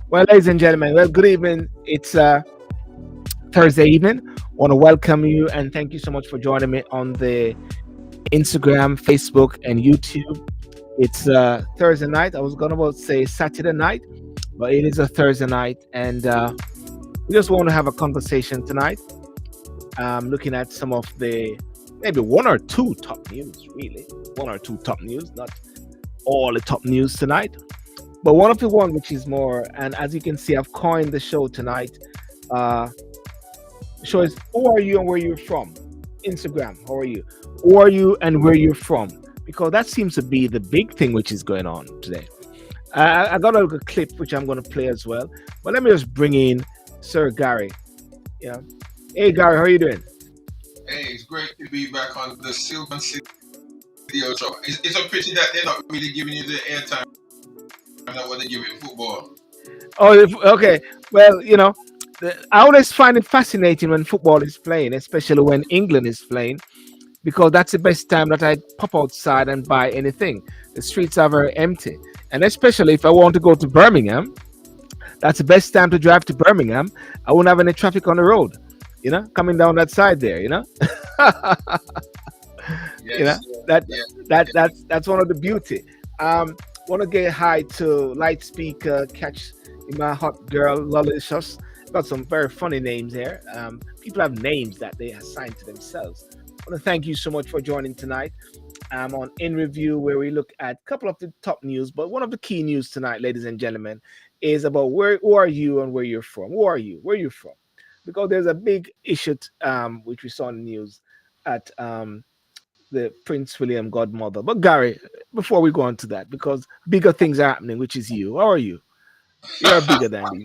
Well, ladies and gentlemen, well, good evening. It's Thursday evening. Want to welcome you and thank you so much for joining me on the Instagram, Facebook, and YouTube. It's Thursday night. I was gonna about say Saturday night, but it is a Thursday night, and we just want to have a conversation tonight. Looking at some of the maybe one or two top news, really one or two top news, not all the top news tonight. But one of the one which is more, and as you can see, I've coined the show tonight. Uh, the show is who are you and where you're from? Instagram, how are you? Who are you and where you're from? Because that seems to be the big thing which is going on today. I got a little clip which I'm going to play as well. But let me just bring in Sir Gary. Yeah. Hey Gary, how are you doing? Hey, it's great to be back on the Silver City show. It's a pity that they're not really giving you the airtime that what they give in football. Oh, okay. Well, I always find it fascinating when football is playing, especially when England is playing, because that's the best time that I pop outside and buy anything. The streets are very empty. And especially if I want to go to Birmingham, that's the best time to drive to Birmingham. I won't have any traffic on the road, coming down that side there, you know Yes, that yes, that's one of the beauty. Want to get hi to light speaker catch my hot girl lolicious. Got some very funny names here. People have names that they assign to themselves. I want to thank you so much for joining tonight. I'm on In Review, where we look at a couple of the top news, but one of the key news tonight, ladies and gentlemen, is about who are you and where you're from. Who are you? Where you're from? Because there's a big issue which we saw in the news at the Prince William godmother. But Gary, before we go on to that, because bigger things are happening, which is you. How are you? You're bigger than these.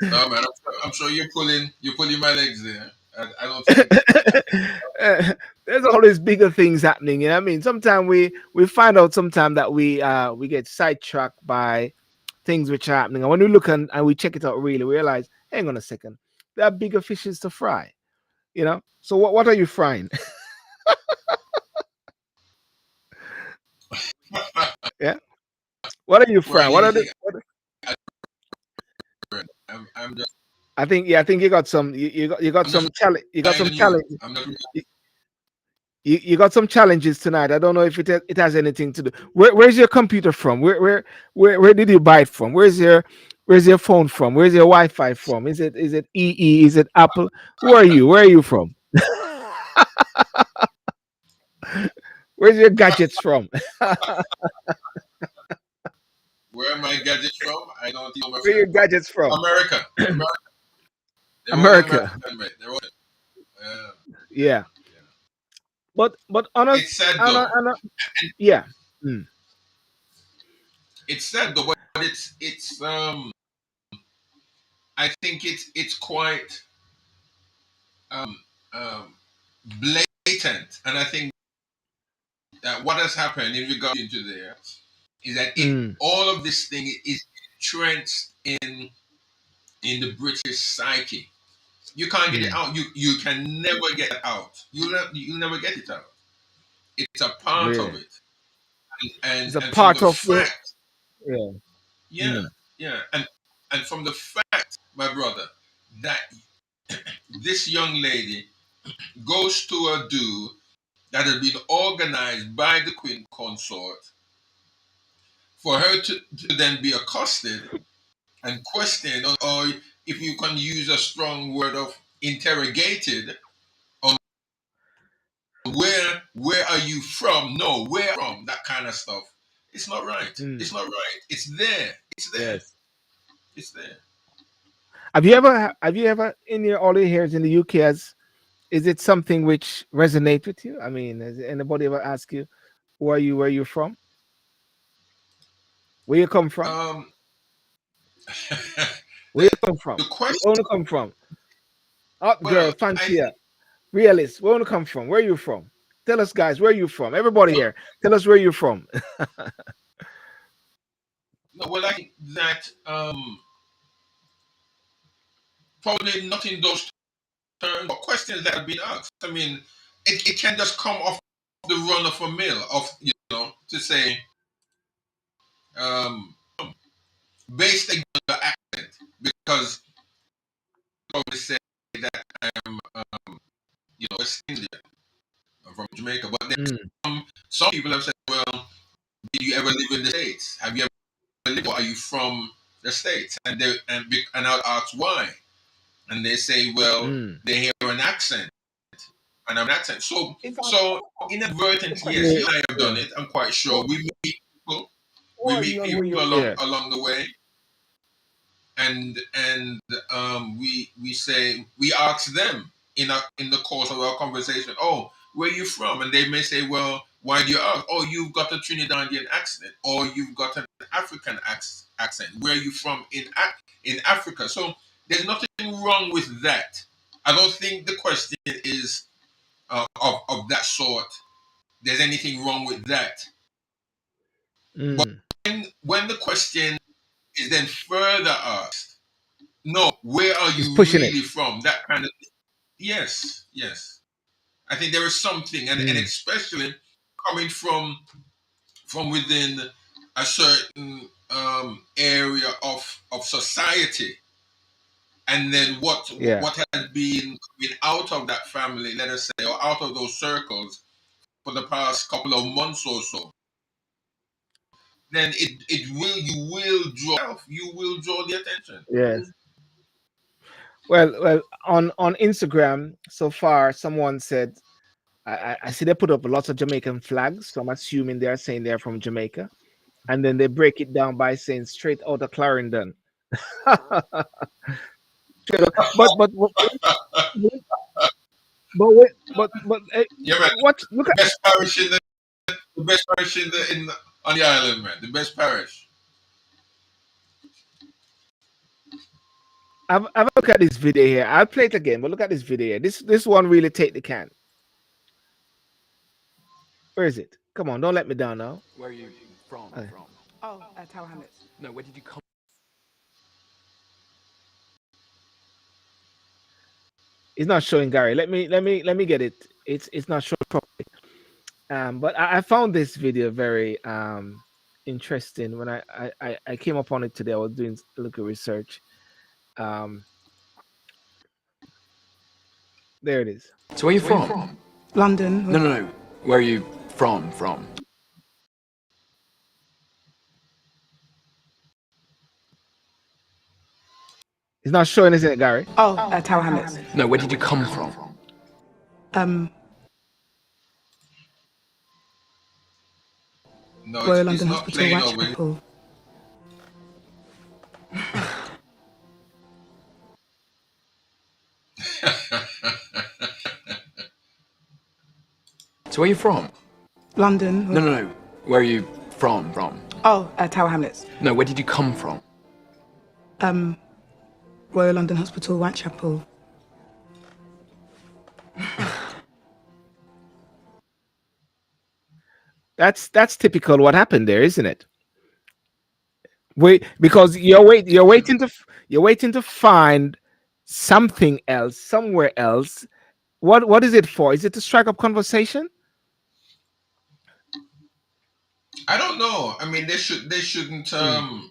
no man, I'm sure you're pulling my legs there. I don't think. There's always bigger things happening. I mean, sometimes we find out sometimes that we get sidetracked by things which are happening, and when we look and we check it out, really we realize, hang on a second, there are bigger fishes to fry. So what are you frying? Yeah. What are you frying? Frying What are the anything. I'm just I think you got I'm just some challenge. You got relying some on you. challenge. I'm not. You got some challenges tonight. I don't know if it has anything to do. Where's your computer from? Where did you buy it from? Where's your phone from? Where's your Wi-Fi from? Is it EE? Is it Apple? Who are you? Where are you from? Where's your gadgets from? Where are my gadgets from? I don't know, my Where are your friend. gadgets from? America. They're all America. American, mate. They're all. Uh, Yeah. yeah. But honest, It's sad Anna, though. Anna, yeah. Mm, It's sad though, but it's. I think it's quite um um blatant, and I think that what has happened in regard into there is that it mm, all of this thing is entrenched in the British psyche. You can't get it mm. out. You can never get it out. You'll never get it out. It's a part of Really, it, it's a and from part the of the. fact, Yeah. yeah, Mm, yeah, and from the fact, my brother, that this young lady goes to a do that has been organized by the Queen Consort for her to then be accosted and questioned, or if you can use a strong word of interrogated on where are you from? No, where from? That kind of stuff. It's not right. mm. It's not right. It's there. It's there. Yes. It's there. Have you ever in your all your years in the UK, is it something which resonate with you? I mean, has anybody ever asked you who are you, where you're from, where you come from? Um, Where you the come from? the question. Where you come from? Up girl, Well, I fancia, think realist. Where you come from? Where you from? Tell us, guys, where you from? Everybody well, here, tell us where you from. no, well, I think that probably not in those terms, but questions that have been asked. I mean, it can just come off the run of a mill of to say um, based on the accent because probably say that I'm West Indian, I'm from Jamaica, but then Mm, some people have said, well, did you ever live in the States? Have you ever lived? Or are you from the States? And I'll ask why, and they say, well, mm. they hear an accent, and I'm an accent. So inadvertently, yes, Yeah, you and I have done yeah, it. I'm quite sure people, we meet people yeah. along the way, and we say we ask them in the course of our conversation, oh, where are you from? And they may say, well, why do you ask? Oh, you've got a Trinidadian accent, or you've got an African accent. Where are you from in Africa? So there's nothing wrong with that. I don't think the question is of that sort. There's anything wrong with that. But Mm. when the question is then further asked, no, where are He's you pushing it. really from? That kind of yes, yes. I think there is something, and Mm, especially coming from within a certain area of society, and then yeah, what has been out of that family, let us say, or out of those circles for the past couple of months or so, then it will you will draw the attention. yes. Well, on Instagram so far, someone said I see they put up lots of Jamaican flags, so I'm assuming they're saying they're from Jamaica, and then they break it down by saying straight out of Clarendon. Straight out. But Yeah, man. what? Look The at. best parish the best parish on the island, man. The best parish. Have a look at this video here. I'll play it again, but look at this video here. This one really take the can. Where is it? Come on, don't let me down now. Where are you from? Uh, From? Oh, Tower Hamlets. No, where did you come? It's not showing Gary. Let me get it. It's not showing properly. But I found this video very interesting when I came upon it today. I was doing a little research. Um, there it is. So where are you from? London. No, no, no. Where are you from? From? It's not showing, isn't it, Gary? Oh, Tower Hamlets. No, where did you come from? Um, No, Royal it's London not Hospital, playing over. Whitechapel. So where are you from? London. No, no, no. Where are you from? From? Oh, Tower Hamlets. No, where did you come from? Um, Royal London Hospital, Whitechapel. That's typical what happened there, isn't it? Wait, because you're waiting to find something else somewhere else. What is it for? Is it to strike up conversation? I don't know. I mean, they shouldn't. Mm,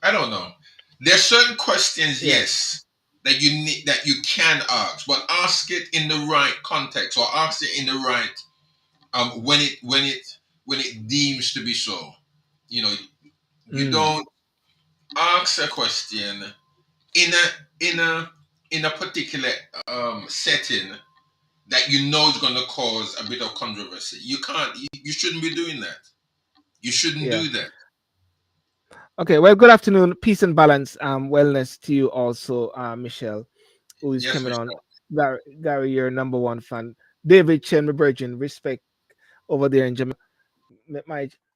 I don't know. There's certain questions, yeah, yes, that you can ask, but ask it in the right context or ask it in the right when it deems to be so. You know, you mm, don't ask a question in a particular setting that you know is going to cause a bit of controversy. You can't. You shouldn't be doing that. You shouldn't yeah. do that. Okay. Well, good afternoon. Peace and balance. Wellness to you also, Michelle, who is Yes, coming Michelle. on. Gary, your number one fan. David Chen, my virgin, respect over there in Jamaica.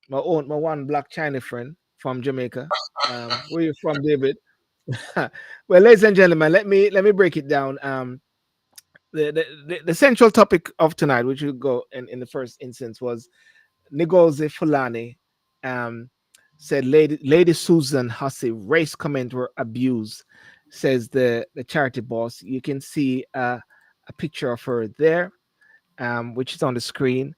My one black China friend from Jamaica. Where you from, David? Well, ladies and gentlemen, let me break it down. The central topic of tonight, which will go in the first instance, was Ngozi Fulani. Um, said Lady Susan Hussey race comment were abused. Says the charity boss. You can see a picture of her there, which is on the screen.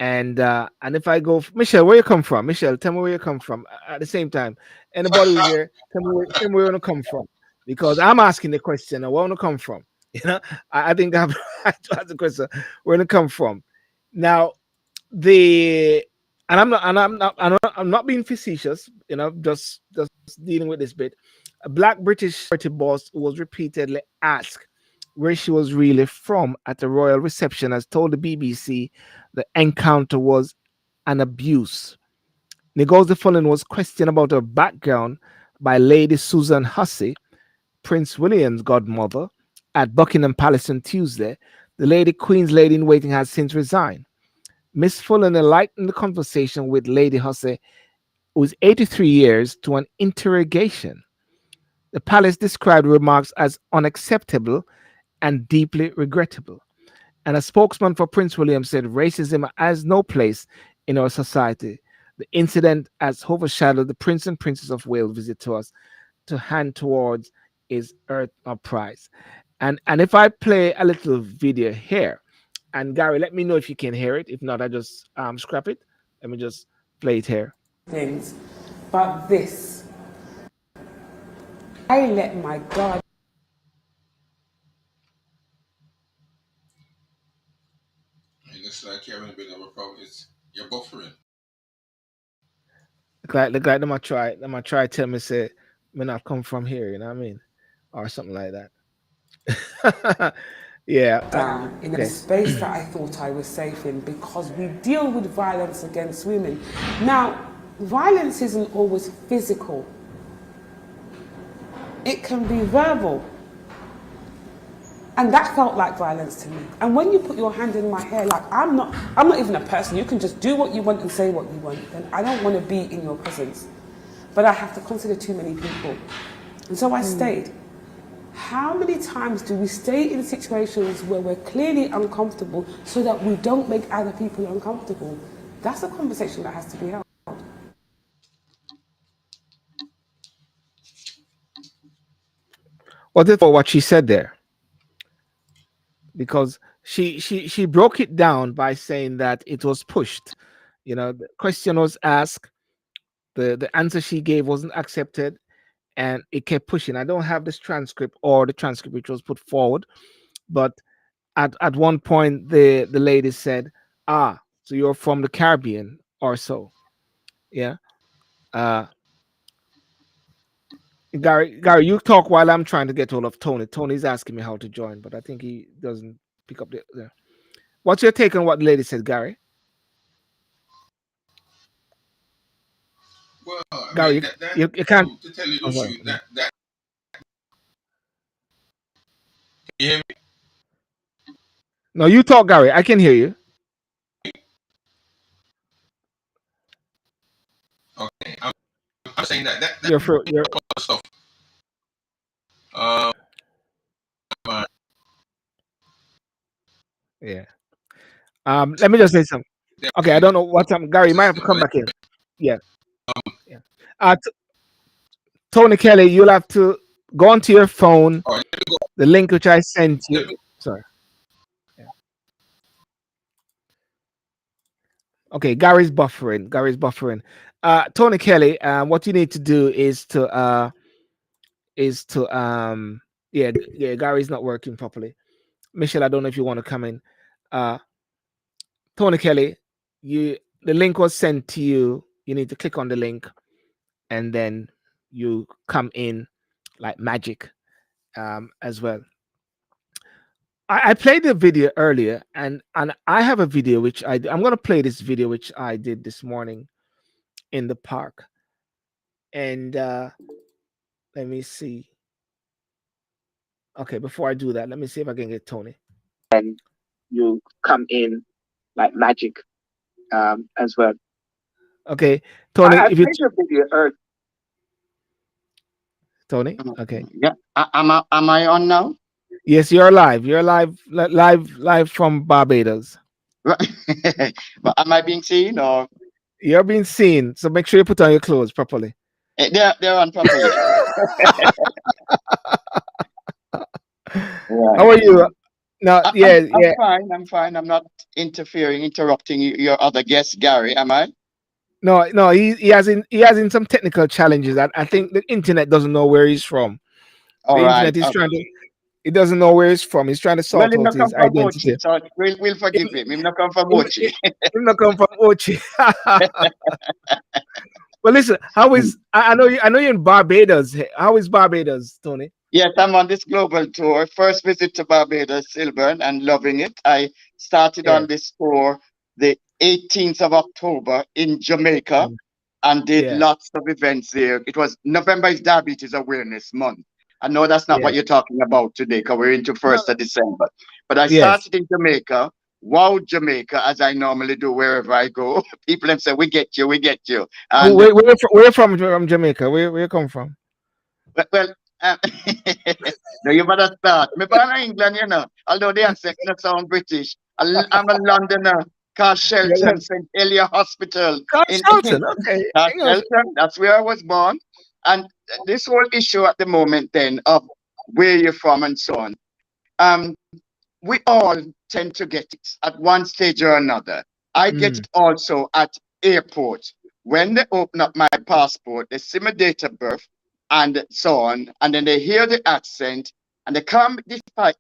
And if I go, Michelle, where you come from? Michelle, tell me where you come from. At the same time, anybody who's here, tell me where you come from, because I'm asking the question. Where you come from? You know, I think I have to ask the question. Where you come from? Now, the I'm not being facetious. You know, just dealing with this bit. A black British party boss who was repeatedly asked where she was really from at the royal reception has told the BBC the encounter was an abuse. Ngozi Fulham was questioned about her background by Lady Susan Hussey, Prince William's godmother, at Buckingham Palace on Tuesday. The Lady Queen's lady in waiting has since resigned. Miss Fulham enlightened the conversation with Lady Hussey, who is 83 years, to an interrogation. The palace described the remarks as unacceptable and deeply regrettable. And a spokesman for Prince William said racism has no place in our society. The incident has overshadowed the Prince and Princess of Wales visit to us to hand towards his Earth of Prize. And if I play a little video here, and Gary, let me know if you can hear it. If not, I just scrap it. Let me just play it here. Things, but this, I let my guard. It looks like you're having a bit of a problem. You're buffering. Look like them I try tell me say me not come from here, you know what I mean? Or something like that. Yeah. Down in a Okay. space that I thought I was safe in because we deal with violence against women. Now, violence isn't always physical. It can be verbal. And that felt like violence to me. And when you put your hand in my hair, like I'm not even a person. You can just do what you want and say what you want. And I don't want to be in your presence. But I have to consider too many people. And so I stayed. How many times do we stay in situations where we're clearly uncomfortable so that we don't make other people uncomfortable? That's a conversation that has to be held. What is for what she said there? Because she broke it down by saying that it was pushed. You know, the question was asked, the answer she gave wasn't accepted, and it kept pushing. I don't have this transcript or the transcript which was put forward, but at one point the lady said, "Ah, so you're from the Caribbean or so." Yeah. Uh Gary, you talk while I'm trying to get hold of Tony. Tony's asking me how to join, but I think he doesn't pick up the. What's your take on what the lady said, Gary? Well, I Gary, mean you, that you can't. to tell you Oh, the sorry. truth, that you hear me? No, you talk, Gary. I can hear you. Okay, I'm saying that You're for you're stuff. Um, uh, yeah. Let me just say something. Okay, I definitely don't know what time. Gary, you might have to consistent. come back in. Yeah, yeah. Tony Kelly, you'll have to go onto your phone. All right, let me go. The link which I sent you. Let me. Sorry. Yeah. Okay, Gary's buffering. Gary's buffering. Tony Kelly, what you need to do is to yeah, Gary's not working properly. Michelle, I don't know if you want to come in. Uh Tony Kelly, you the link was sent to you. You need to click on the link and then you come in like magic as well. I played the video earlier, and I have a video which I'm gonna play this video which I did this morning in the park. And let me see. Okay, before I do that, let me see if I can get Tony. And you come in like magic as well. Okay, Tony, I if you played your video earlier. Tony? Okay. Yeah. Am I on now? Yes, you're live. You're live, live from Barbados. But am I being seen or You're being seen, so make sure you put on your clothes properly. they're on properly? How Right. are you? No, I, I'm yeah, I'm yeah. fine. I'm fine. I'm not interrupting your other guest, Gary. Am I? No, no. He has in some technical challenges. I think the internet doesn't know where he's from. All The right. internet is trying to. Okay. He doesn't know where he's from. He's trying to Well, sort him out not come his from Bochi, identity. so we'll Him, forgive him. Him not come from him, Bochi. him not come from Ochi. Well, listen. How is? I know you. I know you're in Barbados. How is Barbados, Tony? Yes, I'm on this global tour. First visit to Barbados, Silburn, and loving it. I started Yeah. on this tour the 18th of October in Jamaica Mm, and did yeah. lots of events there. It was November is Diabetes Awareness Month. I know that's not what Yes. you're talking about today because we're into No. 1st of December. But I Yes. started in Jamaica, wow, Jamaica, as I normally do wherever I go. People have said, we get you, we get you. And Where you from Jamaica? Where you come from? well, um, no, you better start. Me born in England, you know. Although the accent not sound British. I'm a Londoner. Carl Yeah, Shelton, St. Helier Hospital Carl in Shelton. Okay. Carl Hang on. Shelton. That's where I was born. And this whole issue at the moment, then, of where you're from and so on. Um, we all tend to get it at one stage or another. I get Mm, it also at airports. When they open up my passport, they see my date of birth and so on, and then they hear the accent and they can't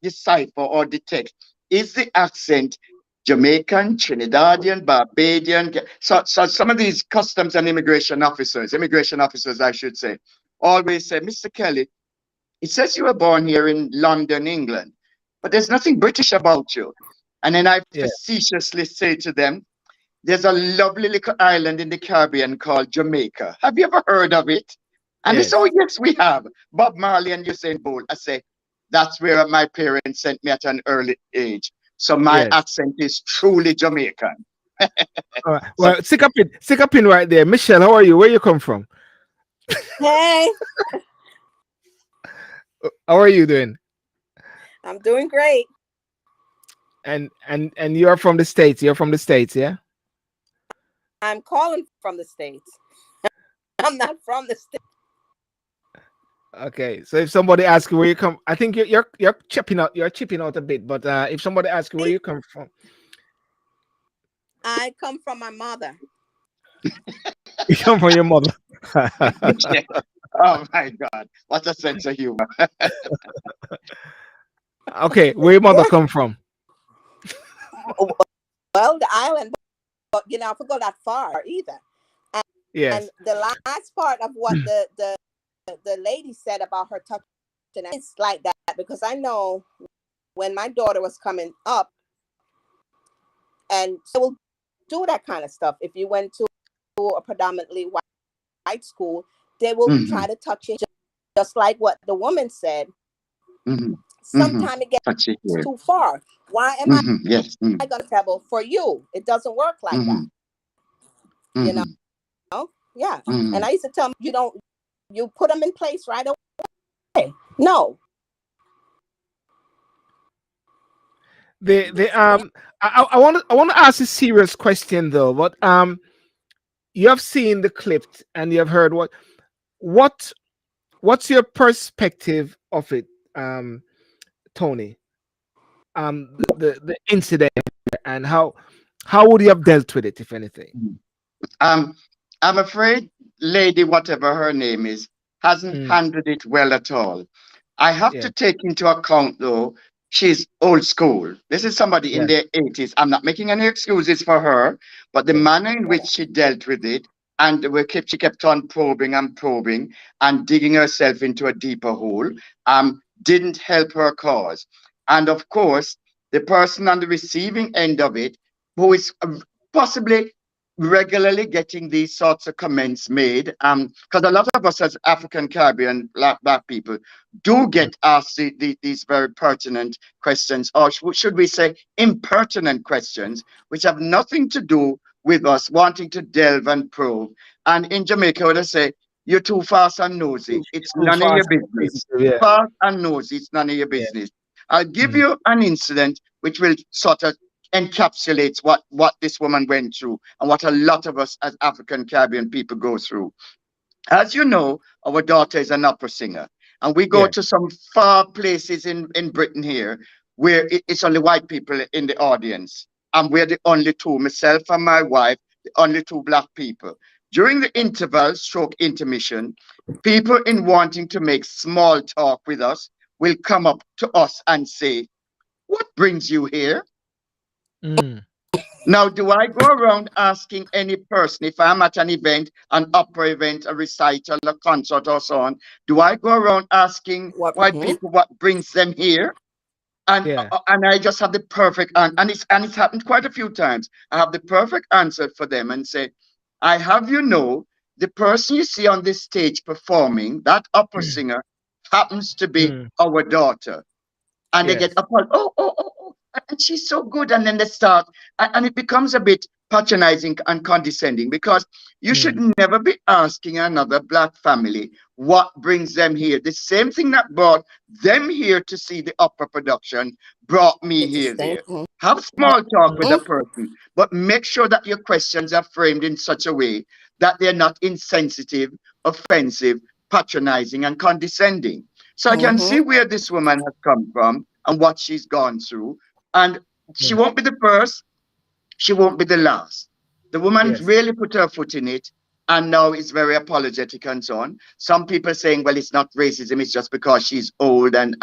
decipher or detect is the accent Jamaican, Trinidadian, Barbadian. So some of these customs and immigration officers, I should say, always say, Mr. Kelly, it says you were born here in London, England, but there's nothing British about you. And then I yeah. facetiously say to them, there's a lovely little island in the Caribbean called Jamaica. Have you ever heard of it? And they say, oh, Yes. yes, we have. Bob Marley and Usain Bolt. I say, that's where my parents sent me at an early age. So my Yes. accent is truly Jamaican. All right. So Well, stick up in right there. Michelle, how are you? Where you come from? Hey, How are you doing? I'm doing great. And you're from the States. You're from the States, yeah? I'm calling from the States. I'm not from the States. Okay. So if somebody asks you where you come, I think you're chipping out a bit, but if somebody asks you where you come from, I come from my mother. you come from your mother. oh my God, what a sense of humor. Okay, where your mother come from? Well, the island, but I could go that far either. And Yes. the last part of what the lady said about her touching, it's like that because I know when my daughter was coming up, and they will do that kind of stuff. If you went to a predominantly white school, they will Mhm, try to touch it, just like what the woman said. mhm, mhm. Sometimes it gets Touch it here. too far. Why am I Yes. gonna travel for you? It doesn't work like that, Mhm, you know. mhm, Yeah. And mhm. I used to tell them, you put them in place right away. No, The I want to ask a serious question though, but you have seen the clip and you have heard what what's your perspective of it, um, Tony? The incident and how would you have dealt with it if anything? Um, I'm afraid Lady, whatever her name is, hasn't Mm, handled it well at all. I have yeah, to take into account, though, she's old school. This is somebody in yeah, their 80s. I'm not making any excuses for her, but the yeah, manner in which she dealt with it, and she kept on probing and digging herself into a deeper hole, didn't help her cause. And of course, the person on the receiving end of it, who is possibly regularly getting these sorts of comments made, because a lot of us as African Caribbean black people do mm, get asked these very pertinent questions, or should we say impertinent questions, which have nothing to do with us wanting to delve and probe. And in Jamaica, what I say, You're too fast and nosy. It's Too none of your fast. business. Yeah. Fast and nosy, it's none of your Yeah. business. I'll give Mm. you an incident which will sort of encapsulate what this woman went through and what a lot of us as African Caribbean people go through. As you know, our daughter is an opera singer, and we go Yeah. to some far places in Britain here where it's only white people in the audience, and we're the only two, myself and my wife, the only two black people. During the interval, stroke intermission, people in wanting to make small talk with us will come up to us and say, "What brings you here?" Mm. Now, do I go around asking any person if I'm at an event, an opera event, a recital, a concert, or so on? Do I go around asking What? white people what brings them here? Yeah. And I just have the perfect and it's happened quite a few times. I have the perfect answer for them and say, I have you know, the person you see on this stage performing, that opera singer, happens to be Mm. our daughter. And they get Yes. appalled. And she's so good. And then they start, and it becomes a bit patronizing and condescending because you should Mm. never be asking another black family what brings them here. The same thing that brought them here to see the opera production brought me It's the here same. there. Have small talk with a Mhm. person, but make sure that your questions are framed in such a way that they're not insensitive, offensive, patronizing, and condescending. So I can see Mhm. where this woman has come from and what she's gone through. And she Yeah. won't be the first, she won't be the last. The woman Yes. really put her foot in it and now is very apologetic and so on. Some people saying, well, it's not racism, it's just because she's old and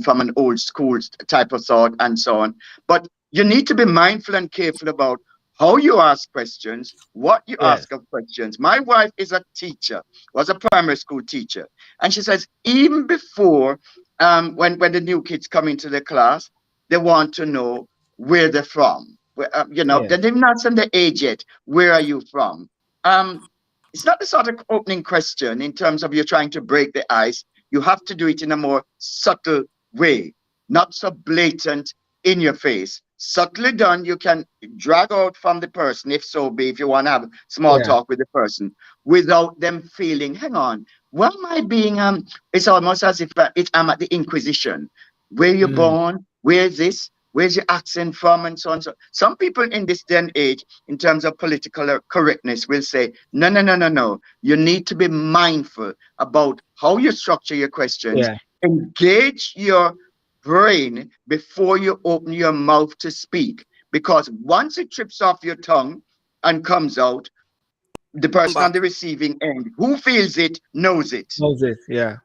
from an old school type of thought and so on. But you need to be mindful and careful about how you ask questions, what you Yes. ask of questions. My wife is a teacher, was a primary school teacher, and she says even before when the new kids come into the class, they want to know where they're from. You know, Yeah. they didn't answer the age yet. Where are you from? It's not the sort of opening question in terms of you're trying to break the ice. You have to do it in a more subtle way, not so blatant in your face. Subtly done, you can drag out from the person, if so be, if you want to have small Yeah. talk with the person, without them feeling, hang on, why am I being it's almost as if I'm at the Inquisition. Where you Mm. born? Where's this? Where's your accent from? And so on. So some people in this day and age, in terms of political correctness, will say, no, no, no, no, no. You need to be mindful about how you structure your questions. Yeah. Engage your brain before you open your mouth to speak. Because once it trips off your tongue and comes out, the person on But the receiving end who feels it knows it. Moses. Yeah.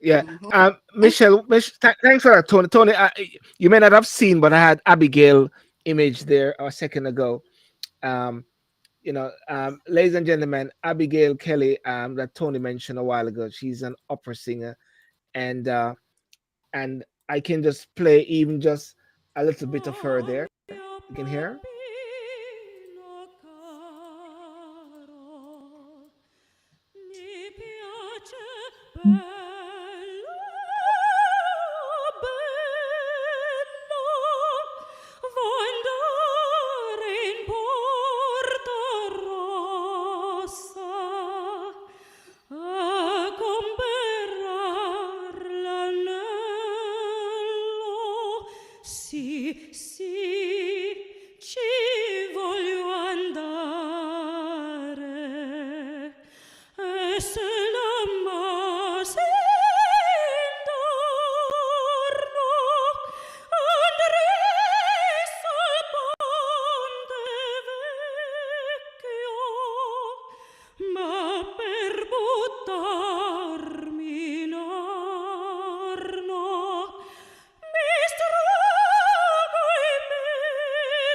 Yeah. mhm. Michelle, thanks for that, Tony. Tony, you may not have seen, but I had Abigail image there a second ago. Um, ladies and gentlemen, Abigail Kelly, that Tony mentioned a while ago. She's an opera singer, and I can just play even just a little bit of her there. You can hear her. Sì, sì, ci voglio andare. E se l'ammassi intorno, andrei sul ponte vecchio, ma per buttarmi in arno mi strago e mi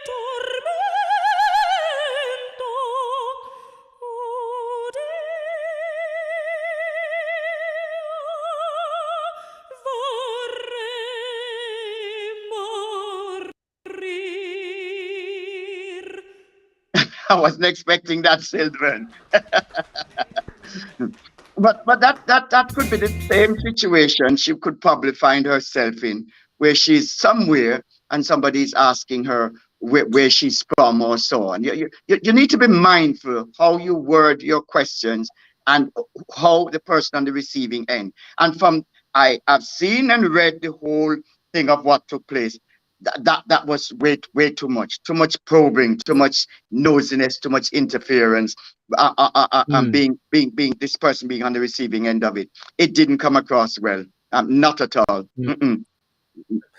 tormento. Vorrei morir. I wasn't expecting that, Sylvan. But that could be the same situation she could probably find herself in, where she's somewhere and somebody's asking her where she's from or so on. You need to be mindful how you word your questions and how the person on the receiving end. And from I have seen and read the whole thing of what took place. That was way too much probing, too much nosiness, too much interference, and being this person being on the receiving end of it. It didn't come across well, not at all. Mm-mm.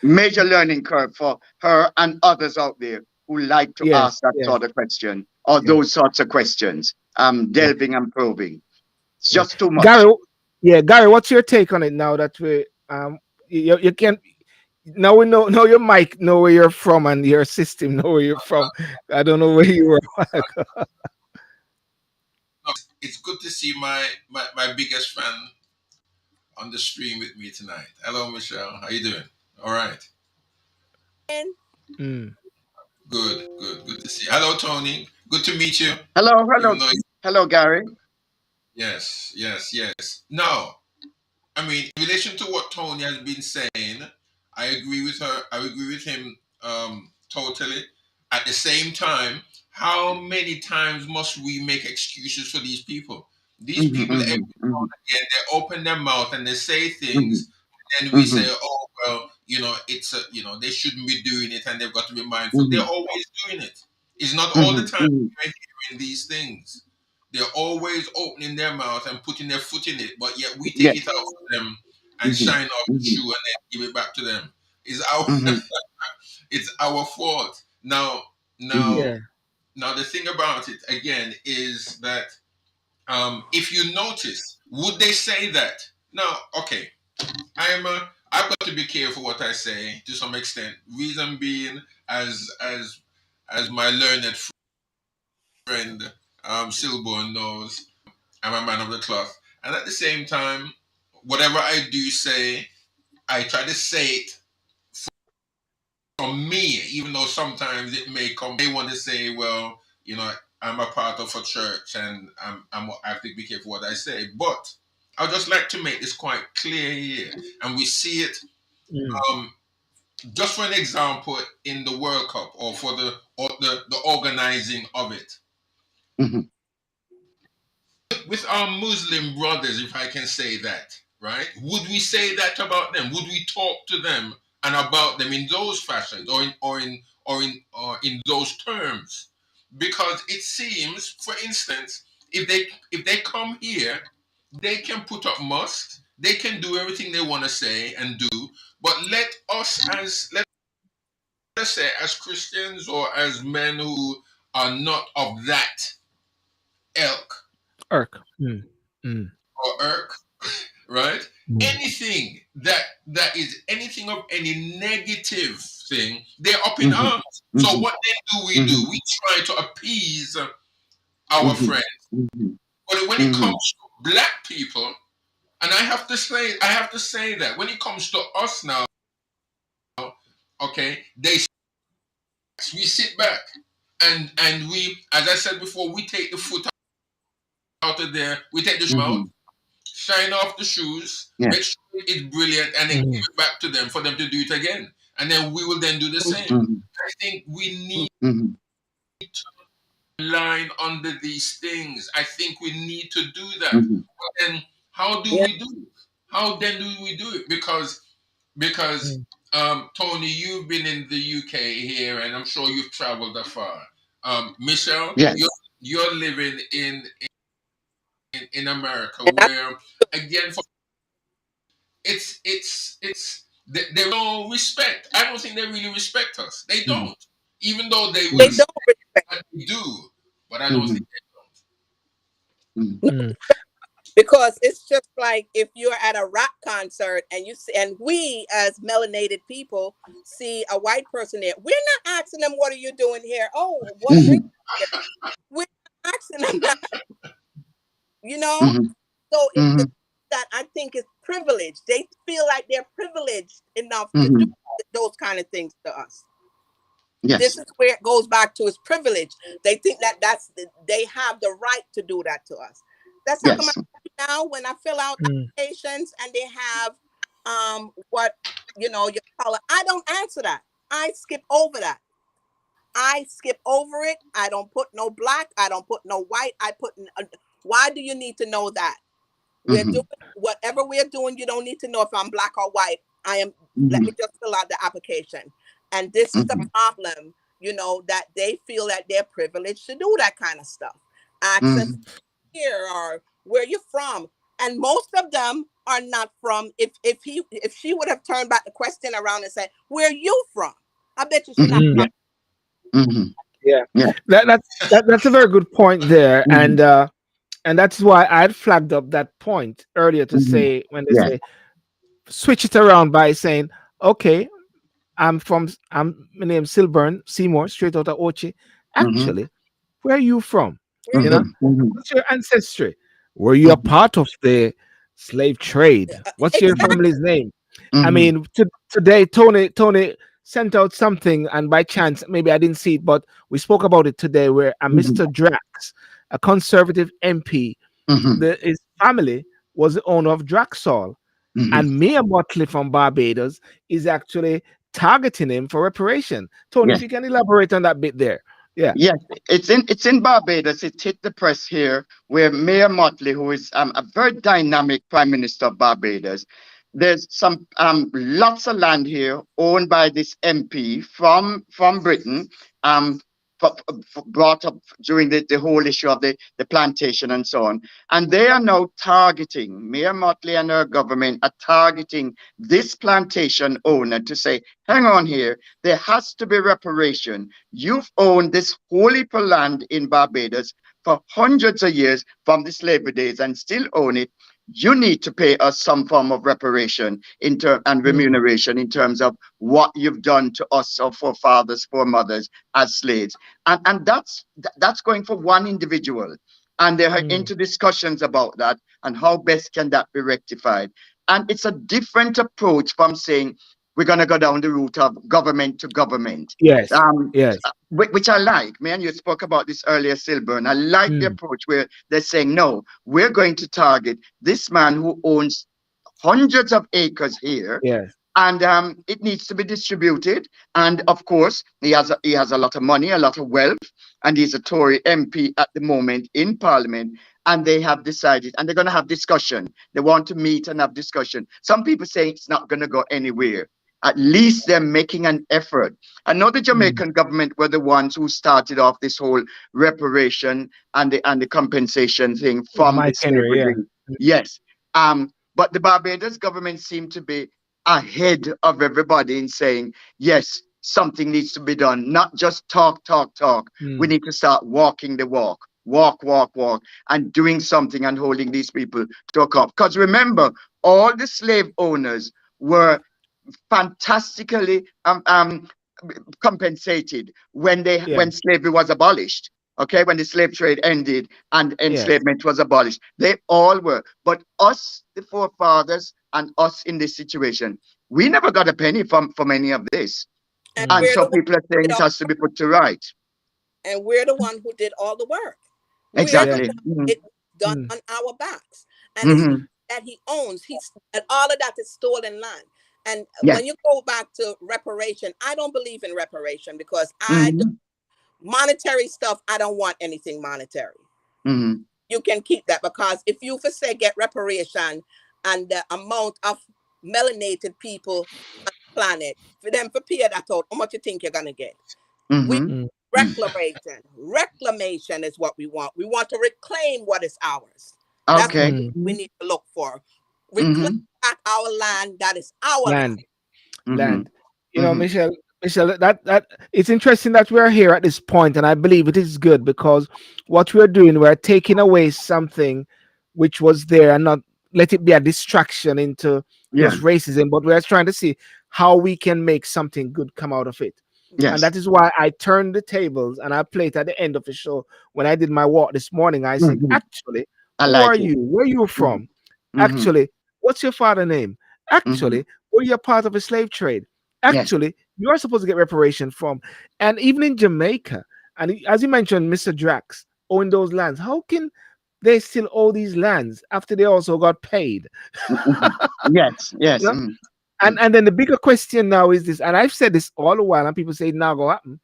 Major learning curve for her and others out there who like to Yes, ask that yes, sort of question or yes, those sorts of questions. yes, Delving and probing. It's yes. just too much. Gary, yeah, Gary, what's your take on it now that you can now we know your mic know where you're from and your system know where you're from. I don't know where you were. It's good to see my biggest fan on the stream with me tonight. Hello, Michelle. How you doing? All right. And Mm, Good to see you. Hello, Tony. Good to meet you. Hello, Even though, hello, Gary. yes. Now, I mean, in relation to what Tony has been saying, I agree with her. I agree with him totally. At the same time, how many times must we make excuses for these people? These Mhm, people, every mhm, now mhm, and again, they open their mouth and they say mhm, things, and we say, mhm, "Oh well, it's they shouldn't be doing it, and they've got to be mindful." They're mhm, always doing it. It's not all the mhm, time mhm. we're hearing these things. They're always opening their mouth and putting their foot in it, but yet we take Yes. it out for them and Mhm, shine off the mhm, shoe and then give it back to them. It's our mhm, it's our fault. Now mhm, now yeah. now the thing about it again is that if you notice, would they say that? Now, okay, I've got to be careful what I say to some extent. Reason being, as my learned friend Silborn knows, I'm a man of the cloth. And at the same time, whatever I do say, I try to say it from me, even though sometimes it may come. They want to say, well, I'm a part of a church and I have to be careful what I say. But I'd just like to make this quite clear here. And we see it Mm, um, just for an example in the World Cup or for the organizing of it. mhm, With our Muslim brothers, if I can say that, right? Would we say that about them? Would we talk to them and about them in those fashions or in those terms? Because it seems, for instance, if they come here, they can put up mosques, they can do everything they want to say and do, but let's say as Christians or as men who are not of that ilk irk. Mm, or irk, right? mm, Anything that is anything of any negative thing, they're up in mhm, arms. So mhm, what then do? We mhm, do? We try to appease our mhm, friends. mhm, But when it comes mhm, to black people, and I have to say that when it comes to us now, okay, we sit back and we, as I said before, we take the foot out of there, we take the shoe out, mhm. shine off the shoes, make Yes. sure it's brilliant, and then give mm, it back to them for them to do it again. And then we will then do the same. Mhm, I think we need mhm, to line under these things. I think we need to do that. mhm, But then how do yeah, we do it? How then do we do it? Because mm. Tony, you've been in the UK here, and I'm sure you've traveled afar. Michelle, you're yes. you're living in America, and I, where again there's no respect. I don't think they really respect us. They Mhm, don't, even though they they will mhm, say don't respect that they do, but I don't think mhm, they mhm, no, Mm, because it's just like if you're at a rock concert and you see, and we as melanated people see a white person there, we're not asking them, "What are you doing here?" "Oh, what brings mhm, you here?" We're not asking them that, you know. mhm, So it's mhm, that I think is privilege. They feel like they're privileged enough to do mhm. those kind of things to us. This Yes. is where it goes back to is privilege. They think that they have the right to do that to us. That's how come Yes. now when I fill out mm, applications and they have what your color, I don't answer that. I skip over that. I skip over it. I don't put no black. I don't put no white. I put Why do you need to know that? We're Mm-hmm. doing whatever we're doing. You don't need to know if I'm black or white. I am. Let Mm-hmm. me just fill out the application. And this is the Mm-hmm. problem, that they feel that they're privileged to do that kind of stuff. Accent Mm-hmm. here or where you're from. And most of them are not from. If she would have turned back the question around and said, "Where you from?" I bet you she's not Mm-hmm. from. Yeah. Mm-hmm. Yeah, Yeah. that's a very good point there, Mm-hmm. and that's why I had flagged up that point earlier to Mm-hmm. say when they Yes. say switch it around by saying, okay, I'm my name's Silburn Seymour, straight out of Ochi. Mm-hmm. Actually, where are you from? Where You you? know, Mm-hmm. Mm-hmm. what's your ancestry? Were you a part of the slave trade? What's your Exactly. family's name? I Mm-hmm. mean, today Tony sent out something, and by chance, maybe I didn't see it, but we spoke about it today. Where a Mm-hmm. Mr. Drax, a conservative MP, Mm-hmm. his family was the owner of Draxol, Mm-hmm. and Mia Motley from Barbados is actually targeting him for reparation. Tony, if Yes. you can elaborate on that bit there. Yeah. Yes, it's in Barbados. It hit the press here, where Mayor Motley, who is a very dynamic Prime Minister of Barbados, there's some lots of land here owned by this MP from Britain, um, brought up during the whole issue of the plantation and so on, and they are now targeting Mayor Motley and her government are targeting this plantation owner to say, hang on here, there has to be reparation. You've owned this whole heap of land in Barbados for hundreds of years from the slavery days and still own it. You need to pay us some form of reparation and Mm, remuneration in terms of what you've done to us, our forefathers, foremothers as slaves. And that's going for one individual. And they are mm. into discussions about that and how best can that be rectified. And it's a different approach from saying we're going to go down the route of government to government, Yes. um, Yes. which I like. Man, you spoke about this earlier, Silburn. I like the Mm, approach where they're saying, no, we're going to target this man who owns hundreds of acres here, yes. and it needs to be distributed. And of course, he has a lot of money, a lot of wealth, and he's a Tory MP at the moment in Parliament. And they have decided, and they're going to have discussion. They want to meet and have discussion. Some people say it's not going to go anywhere. At least they're making an effort. I know the Mm. Jamaican government were the ones who started off this whole reparation and the compensation thing from the Mike Henry. slavery Yeah. days. Yes. But the Barbados government seemed to be ahead of everybody in saying, yes, something needs to be done, not just talk, talk, talk. We Mm, need to start walking the walk, walk, walk, walk, and doing something and holding these people to account. Because remember, all the slave owners were fantastically compensated yeah. when slavery was abolished. Okay, when the slave trade ended and Yes. enslavement was abolished, they all were. But us, the forefathers, and us in this situation, we never got a penny from any of this. And And Mm, we're so the one people are who saying did it all, has to be put to right. and we're the one who did all the work. We're the yeah. Exactly. one Mm-hmm. it was done Mm, on our backs. And it's Mm-hmm. that he owns. And all of that is stolen land. And Yes. when you go back to reparation, I don't believe in reparation because Mm-hmm. monetary stuff, I don't want anything monetary. Mm-hmm. You can keep that because if you for say get reparation and the amount of melanated people on the planet, for them for pay that out, how much you think you're gonna get? We Mm-hmm. mm, reclamation is what we want. We want to reclaim what is ours. That's what Okay. mm. we need to look for. Reclaim Mm-hmm. back our land that is our land. Land. Mm-hmm. Land. You know, Mm-hmm. Michelle, that it's interesting that we're here at this point, and I believe it is good because what we're doing, we're taking away something which was there and not let it be a distraction into Yeah. just racism, but we're trying to see how we can make something good come out of it. And Yes. that is why I turned the tables and I played at the end of the show when I did my walk this morning. I said, Mm-hmm. actually, I who are like it. you? Where are you Mm-hmm. from? Mm-hmm. Actually, what's your father's name? Mm-hmm. Actually, were you a part of a slave trade? Yes. Actually, you are supposed to get reparation from. And even in Jamaica, and as you mentioned, Mr. Drax owing those lands, how can they still owe these lands after they also got paid? Mhm. Yes, You yes. know? Mm, mm, And then the bigger question now is this, and I've said this all the while, and people say now go happen.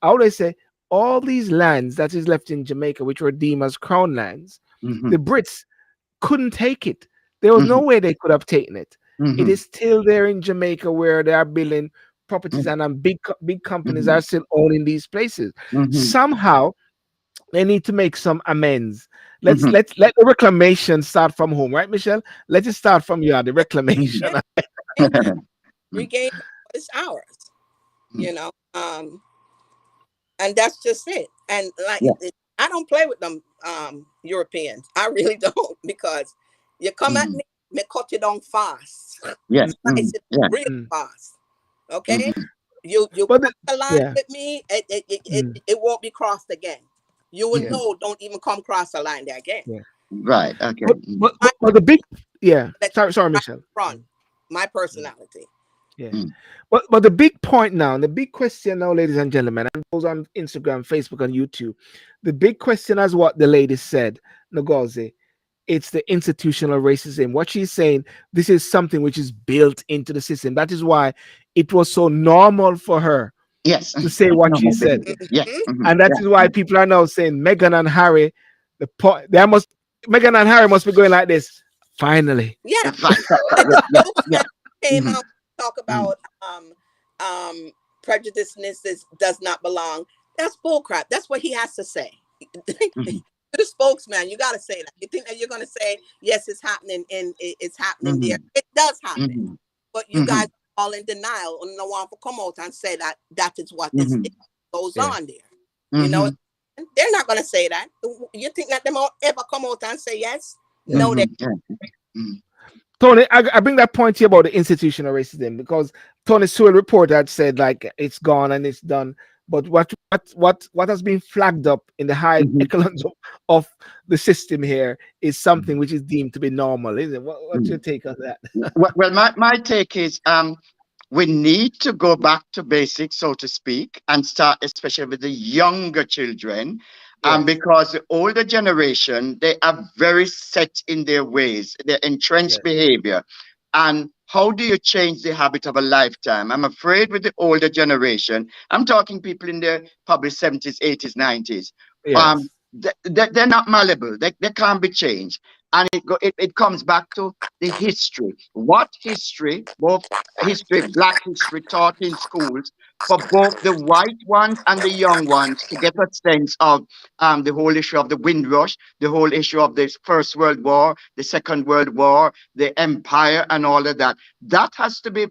I always say all these lands that is left in Jamaica, which were deemed as crown lands, Mm-hmm. The Brits couldn't take it. There was no Mm-hmm. way they could have taken it. It Mm-hmm. is still there in Jamaica where they are building properties, Mm-hmm. and big companies Mm-hmm. are still owning these places. Mm-hmm. Somehow they need to make some amends. Let's Mm-hmm. let the reclamation start from home, right, Michelle? Let it start from you, the reclamation. Yeah, regain that. Regain what is ours. You know. And that's just it. And like Yeah. I don't play with them Europeans. I really don't, because you come at Mm-hmm. me cut you down fast. Yes. Slice Mm-hmm. it Yeah. real Mm. fast. Okay? Mm-hmm. You But cross the line yeah, with me, mm, it won't be crossed again. You will yeah, Mm-hmm. know, don't even come cross the line there again. yeah. Right. Okay. But Mm-hmm. but My but, but the big yeah. let Sorry, right Michelle. front, Mm, my mm, personality. yeah. Mm-hmm. But the big point now, and the big question now, ladies and gentlemen, and those on Instagram, Facebook, and YouTube, the big question is what the lady said, Ngozi. It's the institutional racism. What she's saying, this is something which is built into the system. That is why it was so normal for her Yes. to say what she Normal said, behavior. Yeah. Mhm. Mm-hmm. and that Yeah. is why people are now saying Meghan and Harry. The point there must Meghan and Harry must be going like this. Finally, Yeah. Fine. And the Yeah. Yeah. Yeah. spokesman came Mm-hmm. out talk Mm-hmm. about prejudiceness does not belong. That's bullcrap. That's what he has to say. Mm-hmm. The spokesman, you got to say that. You think that you're going to say yes, it's happening and it's happening there. Mm-hmm. It does happen, Mm-hmm. but you guys are all in denial and no one to come out and say that that is what is Mm-hmm. it goes yeah. on there. You know, Mm-hmm. they're not going to say that. You think that them all ever come out and say yes? Yeah. No, they. Mm-hmm. Yeah. Mm-hmm. Tony, I bring that point here about the institutional racism because Tony Sewell report had said like it's gone and it's done. But what has been flagged up in the high Mm-hmm. echelons of the system here is something which is deemed to be normal, isn't it? What's Mm-hmm. your take on that? Well, my take is we need to go back to basics, so to speak, and start especially with the younger children. Yes, Because the older generation, they are very set in their ways, their entrenched yes, behavior. And how do you change the habit of a lifetime? I'm afraid with the older generation, I'm talking people in their probably 70s, 80s, 90s. yes. They're not malleable. They can't be changed. And it comes back to the history. What history, both history, black history taught in schools for both the white ones and the young ones to get a sense of the whole issue of the Windrush, the whole issue of the First World War, the Second World War, the Empire, and all of that. That has to be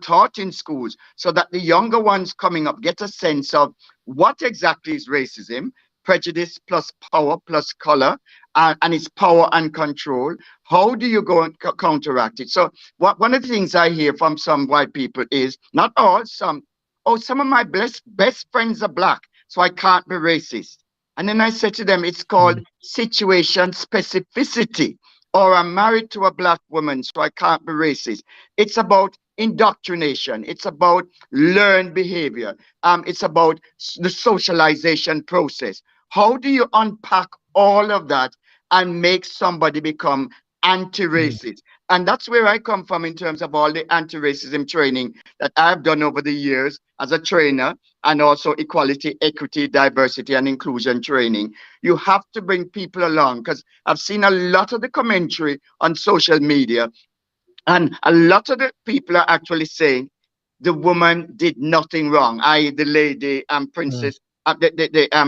taught in schools so that the younger ones coming up get a sense of what exactly is racism, prejudice plus power plus color, and its power and control. How do you go and counteract it? So, one of the things I hear from some white people is not all, some, oh, some of my best friends are black, so I can't be racist. And then I said to them, it's called Mm, situation specificity. Or I'm married to a black woman, so I can't be racist. It's about indoctrination. It's about learned behavior. It's about the socialization process. How do you unpack all of that and make somebody become mm, anti-racist? And that's where I come from in terms of all the anti-racism training that I've done over the years as a trainer, and also equality, equity, diversity, and inclusion training. You have to bring people along, because I've seen a lot of the commentary on social media, and a lot of the people are actually saying the woman did nothing wrong, i.e., the lady mm, princess,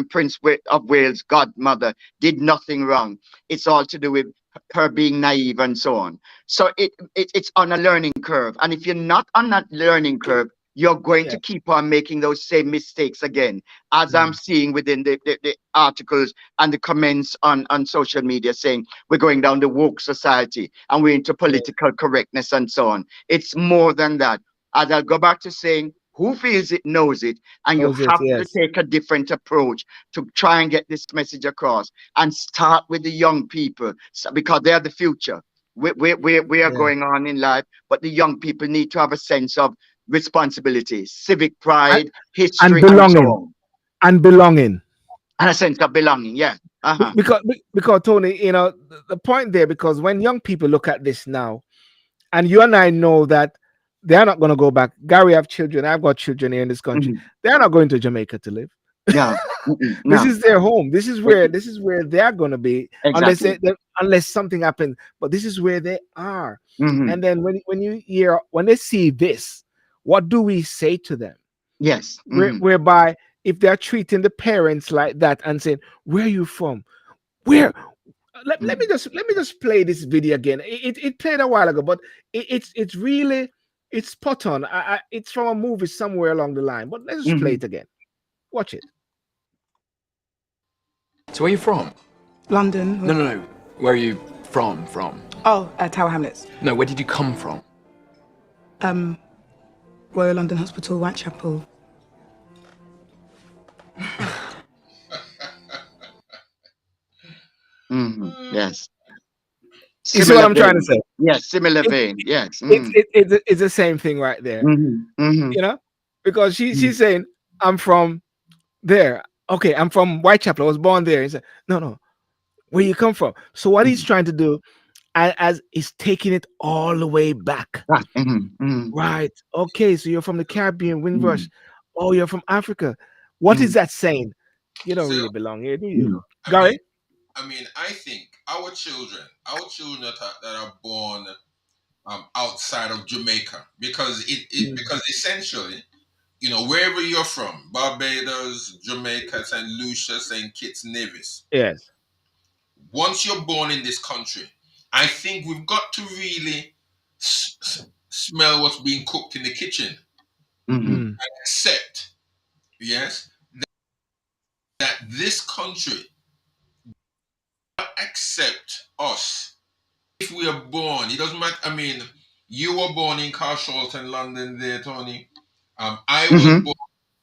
Prince of Wales godmother did nothing wrong. It's all to do with her being naive and so on. So it's on a learning curve, and if you're not on that learning curve, you're going yeah, to keep on making those same mistakes again, as I'm mm, seeing within the articles and the comments on social media saying we're going down the woke society and we're into yeah. political correctness and so on. It's more than that. As I'll go back to saying, who feels it knows it, and you Knows it, have to yes. take a different approach to try and get this message across, and start with the young people, because they're the future. We are Yeah. going on in life, but the young people need to have a sense of responsibility, civic And, pride, and history, and so belonging. on, And belonging. and a sense of belonging. Yeah. Uh-huh. Because Tony, the point there, because when young people look at this now, and you and I know that they're not going to go back. Gary have children. I've got children here in this country. Mhm. They're not going to Jamaica to live. Yeah. This No. is their home. This is where they're gonna be, unless Exactly. unless something happens. But this is where they are. Hmm. And then when they see this, what do we say to them? Yes. Hmm. Whereby if they're treating the parents like that and saying, "Where are you from? Where?" Let me just play this video again. It played a while ago, but it's really it's spot on. It's from a movie somewhere along the line. But let's just play Hmm. it again. Watch it. So where are you from? London. No, no, no. Where are you from? Oh, Tower Hamlets. No, where did you come from? Royal London Hospital, Whitechapel. Hmm. Yes. You see what Similar I'm trying to vein. say? Yes. Similar It, vein. Yes. it's Mm. it's the same thing right there. Hmm. Hmm. You know, because Mm. she's saying, "I'm from there." Okay, I'm from Whitechapel. I was born there. He said, "No, no. Where you come from?" So what he's Hmm. trying to do, as he's taking it all the way back. Ah. Hmm. Hmm. Right. Okay. So you're from the Caribbean, Windrush. Hmm. Oh, you're from Africa. What is Hmm. that saying? You don't So really belong here, do you? Hmm. I mean, Gary? I think our children that are born outside of Jamaica, because Mm. because essentially, wherever you're from, Barbados, Jamaica, St. Lucia, St. Kitts, Nevis, Yes. once you're born in this country, I think we've got to really smell what's being cooked in the kitchen. Hmm. Mm. Accept, yes, that this country accept us if we are born. It doesn't matter. You were born in Carshalton, London, there, Tony. I was Hmm. born.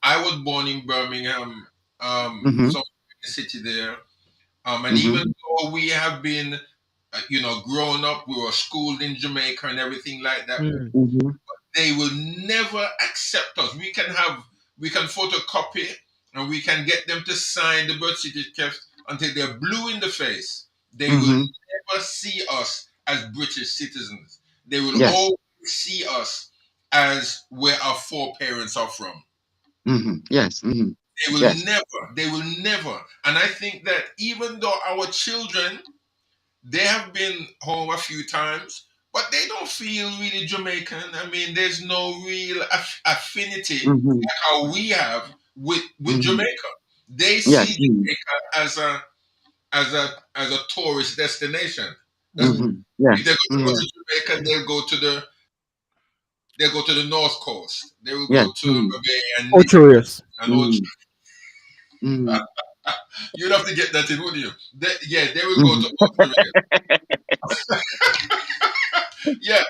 I was born in Birmingham, Hmm. some city there. And even Hmm. though we have been, grown up, we were schooled in Jamaica and everything like that, Mm. Hmm. they will never accept us. We can photocopy and we can get them to sign the birth certificate until they're blue in the face. They will Hmm. never see us as British citizens. They will Yes. always see us as where our foreparents are from. Hmm. Yes. Hmm. They will Yes. never, they will never. And I think that even though our children, they have been home a few times, but they don't feel really Jamaican. There's no real affinity Hmm. like how we have with Hmm. Jamaica. They see Yes. Jamaica as a tourist destination. That's Mm. Hmm. if they're Yes. going to go Hmm. to Jamaica, they'll go to the North Coast. They will Yes. go to Hmm. Bavarian and Oh, Nick curious. and all. Hmm. Hmm. You'd have to get that in, wouldn't you? They will go Hmm. to Australia. Yeah,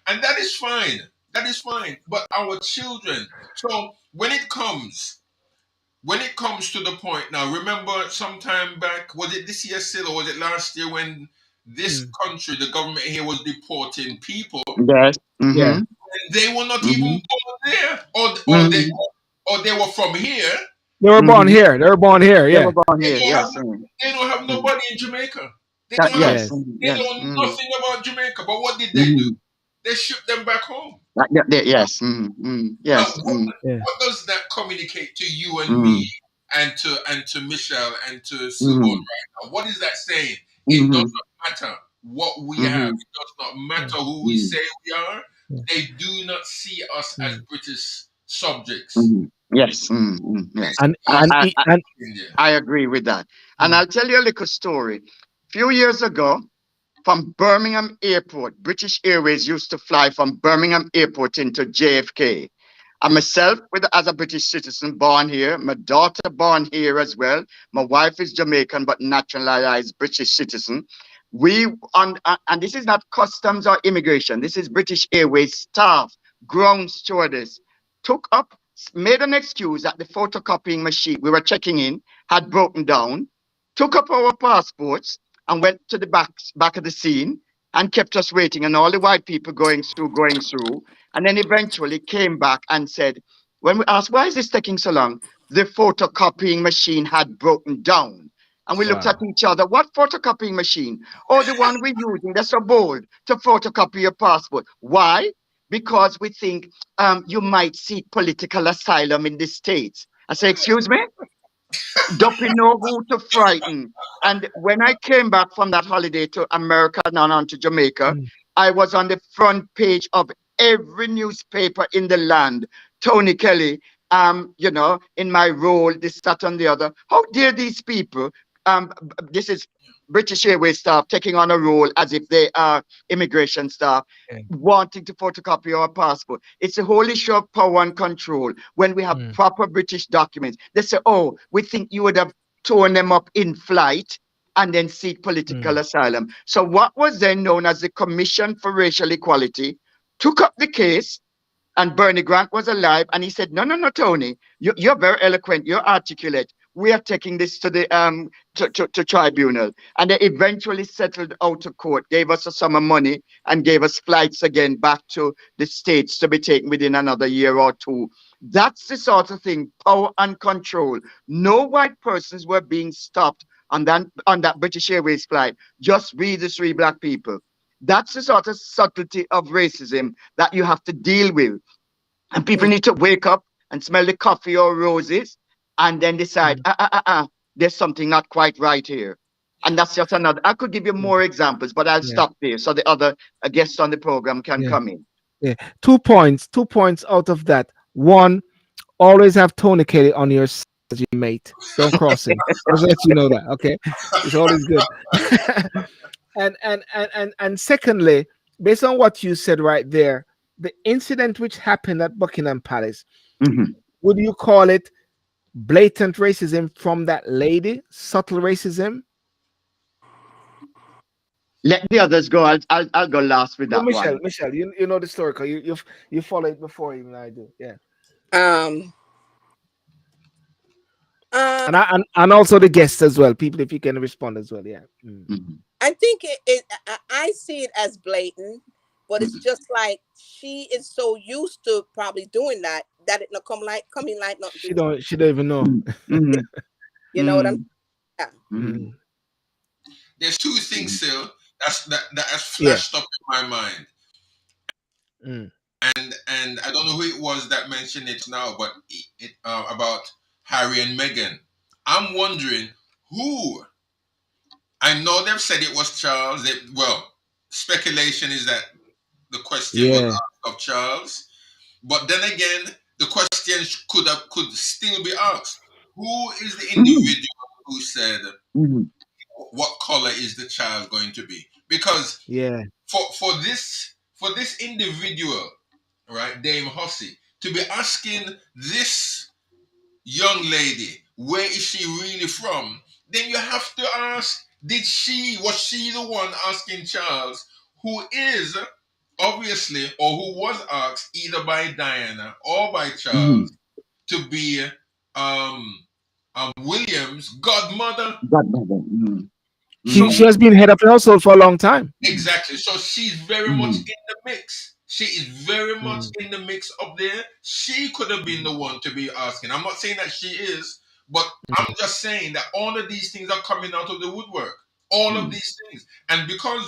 and that is fine. That is fine. But our children. So when it comes to the point now, remember sometime back, was it this year still or was it last year when this Mm. country, the government here was deporting people Yes. Yeah. Hmm. and they were not even Hmm. born there, Hmm. or they were from here. They were born Hmm. here. They were born here. They Yeah. were born They here. don't have Yes. Hmm. they don't have Hmm. nobody in Jamaica. They That, don't have yes. Yes. Hmm. they Yes. know Hmm. nothing about Jamaica. But what did they do? Hmm. They shipped them back home. Yes. Hmm. Hmm. Now, Yes. what, Hmm. Yeah. what does that communicate to you and me, Hmm. and to Michelle and to Subon Hmm. right now? What is that saying? It does Hmm. not matter what we have. Hmm. It does not Yeah. matter who we Hmm. say we are. Yeah. They do not see us as Mm. British subjects. Hmm. Yes. Hmm. Hmm. They Yes. And see us and I, it- and as India. I agree with that. And mm. I'll tell you a little story. Few years ago, from Birmingham Airport, British Airways used to fly from Birmingham Airport into JFK. I myself, as a British citizen, born here. My daughter born here as well. My wife is Jamaican but naturalized British citizen. We on and this is not customs or immigration. This is British Airways staff, ground stewardess, took up, made an excuse that the photocopying machine we were checking in had broken down, took up our passports and went to the back of the scene and kept us waiting, and all the white people going through, and then eventually came back and said, when we asked why is this taking so long, the photocopying machine had broken down. And we looked at Wow. each other. What photocopying machine? Oh, the one we're using. That's so bold to photocopy your passport. Why? Because we think you might seek political asylum in the States. I say, excuse me? Don't we know who to frighten? And when I came back from that holiday to America and on to Jamaica, Mm, I was on the front page of every newspaper in the land. Tony Kelly, in my role, this, that, and the other. How dare these people? This is British Airways staff taking on a role as if they are immigration staff, yeah, wanting to photocopy our passport. It's a whole issue of power and control. When we have mm, proper British documents, they say, oh, we think you would have torn them up in flight and then seek political mm, asylum. So what was then known as the Commission for Racial Equality took up the case, and Bernie Grant was alive, and he said, "No, no, no, Tony, you're very eloquent, you're articulate. We are taking this to the to tribunal." And they eventually settled out of court, gave us a sum of money, and gave us flights again back to the States to be taken within another year or two. That's the sort of thing, power and control. No white persons were being stopped on that British Airways flight. Just we, the three black people. That's the sort of subtlety of racism that you have to deal with. And people Mm. need to wake up and smell the coffee or roses and then decide, mm, there's something not quite right here. And that's just another. I could give you mm, more examples, but I'll yeah, stop there so the other guests on the program can yeah, come in. yeah. 2 points. 2 points out of that. One, always have Tony Kelly on your side as your mate. Don't cross him. Just let you know that. Okay, it's always good. And secondly, based on what you said right there, the incident which happened at Buckingham Palace, Mhm. would you call it blatant racism from that lady? Subtle racism? Let the others go. I'll go last with Go, that Michelle. one. Michelle, you know the story, 'cause you follow it before even I do. Yeah, Um, uh, and also the guests as well. People, if you can respond as well. Yeah. Mm. Mhm. I think I see it as blatant, but it's Mhm. just like she is so used to probably doing that that it not coming like nothing to She her. don't. She don't even know. Mhm. You know what I'm Mhm. saying? Mhm. Mm. There's two things Mhm. still that has Yeah. flashed up in my mind, Mm. and I don't know who it was that mentioned it now, but about Harry and Meghan. I'm wondering who. I know they've said it was Charles. Well, speculation is that the question was Yeah. asked of Charles, but then again, the question could still be asked. Who is the Mhm. individual who said, Mhm. "What color is the child going to be?" Because Yeah. for this individual, right, Dame Hussey, to be asking this young lady where is she really from, then you have to ask, was she the one asking Charles, who is obviously, or who was asked either by Diana or by Charles Mhm. to be um William's godmother? Godmother. Mhm. So She Mhm. has been head of the household for a long time. exactly. So she's very much Mhm. in the mix. She is very much Mm. in the mix up there. She could have been the one to be asking. I'm not saying that she is, but I'm just saying that all of these things are coming out of the woodwork. All of Mhm. these things. And because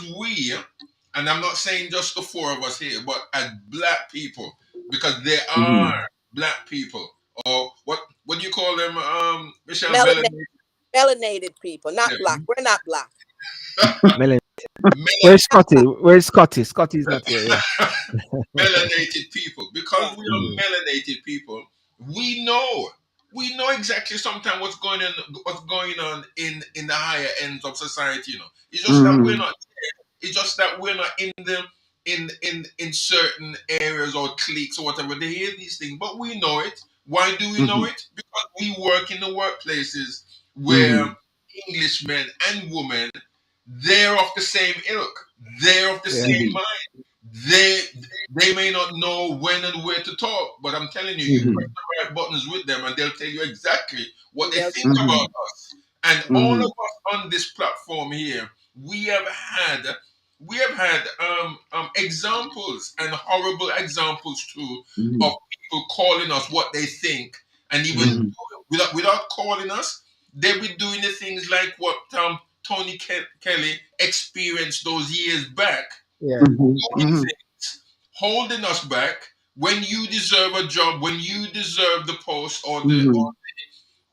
and I'm not saying just the four of us here, but as black people, because there are Mhm. black people, or what do you call them, Michelle? Melanated, melanated people, not black. Yeah. We're not black. Melon. Mel- Where's Scotty? Where's Scotty? Scotty's not here. Yeah. melanated people. Because Yeah. we are Mm. melanated people, we know. We know exactly sometimes what's going on in the higher ends of society, It's just that we're Mhm. not it's just that we're not in the in certain areas or cliques or whatever. They hear these things, but we know it. Why do we know Mhm. it? Because we work in the workplaces where Mhm. Englishmen and women, they're of the same ilk. They're of the Yeah. same Mhm. mind. They may not know when and where to talk, but I'm telling you, you press Mhm. the right buttons with them, and they'll tell you exactly what they They'll think about Mhm. us. And all of Mhm. us on this platform here, we have had examples and horrible examples too of Mhm. people calling us what they think, and even Mm. Mhm. without calling us, they be doing the things like what Tony Kelly experienced those years back, Yeah. Mhm. doing Mhm. things, holding us back when you deserve a job, when you deserve the post or the Mhm.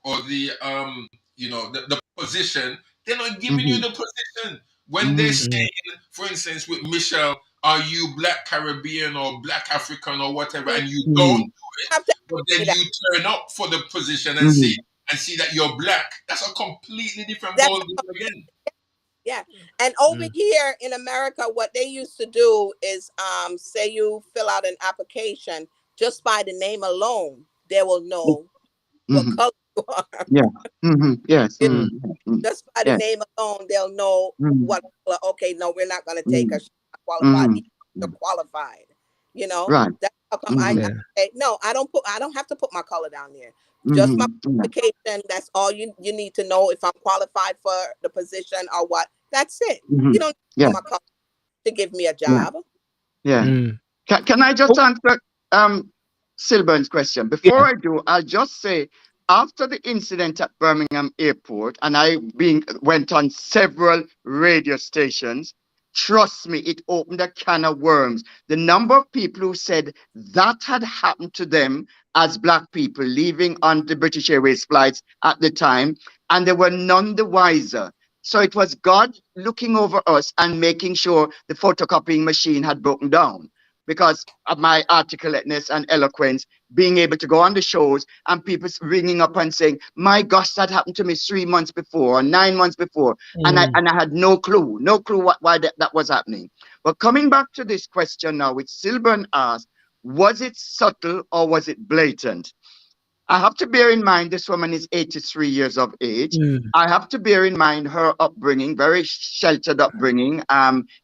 or the the position, they're not giving you Mm-hmm. the position. When they Mm-hmm. say, for instance, with Michelle, are you Black Caribbean or Black African or whatever, You and you don't Mm-hmm. do it, have to but ask me then that. you turn up for the position Mm-hmm. and see that you're Black, that's a completely different That's ball game again. yeah. And over Mm. here in America, what they used to do is say you fill out an application, just by the name alone, they will know what Mm-hmm. color you are. Yeah. Mm-hmm. Yes. You know, Mm. Mm-hmm. just by the Yes. name alone, they'll know Mm-hmm. what color. Okay, no, we're not gonna take her. Mm-hmm. She's not qualified. Mm-hmm. Even if you're qualified. You know, Right. that's how come Mm-hmm. I Yeah. say no, I don't have to put my color down there. Just my Mm-hmm. Yeah. qualification, that's all you need to know if I'm qualified for the position or what. That's it. Mm-hmm. You don't need to Yeah. put my color to give me a Yeah. job. Yeah. Mm. Can I just Oh, answer Silburn's question? yeah. Before I do, I'll just say after the incident at Birmingham Airport, and I being went on several radio stations, trust me, it opened a can of worms. The number of people who said that had happened to them as black people leaving on the British Airways flights at the time, and they were none the wiser. So it was God looking over us and making sure the photocopying machine had broken down because of my articulateness and eloquence, being able to go on the shows and people ringing up and saying, "My gosh, that happened to me 3 months before or 9 months before," and I Mm. and I had no clue, why that was happening. But coming back to this question now, which Silburn asked, was it subtle or was it blatant? I have to bear in mind this woman is 83 years of age. Mm. I have to bear in mind her upbringing, very sheltered upbringing,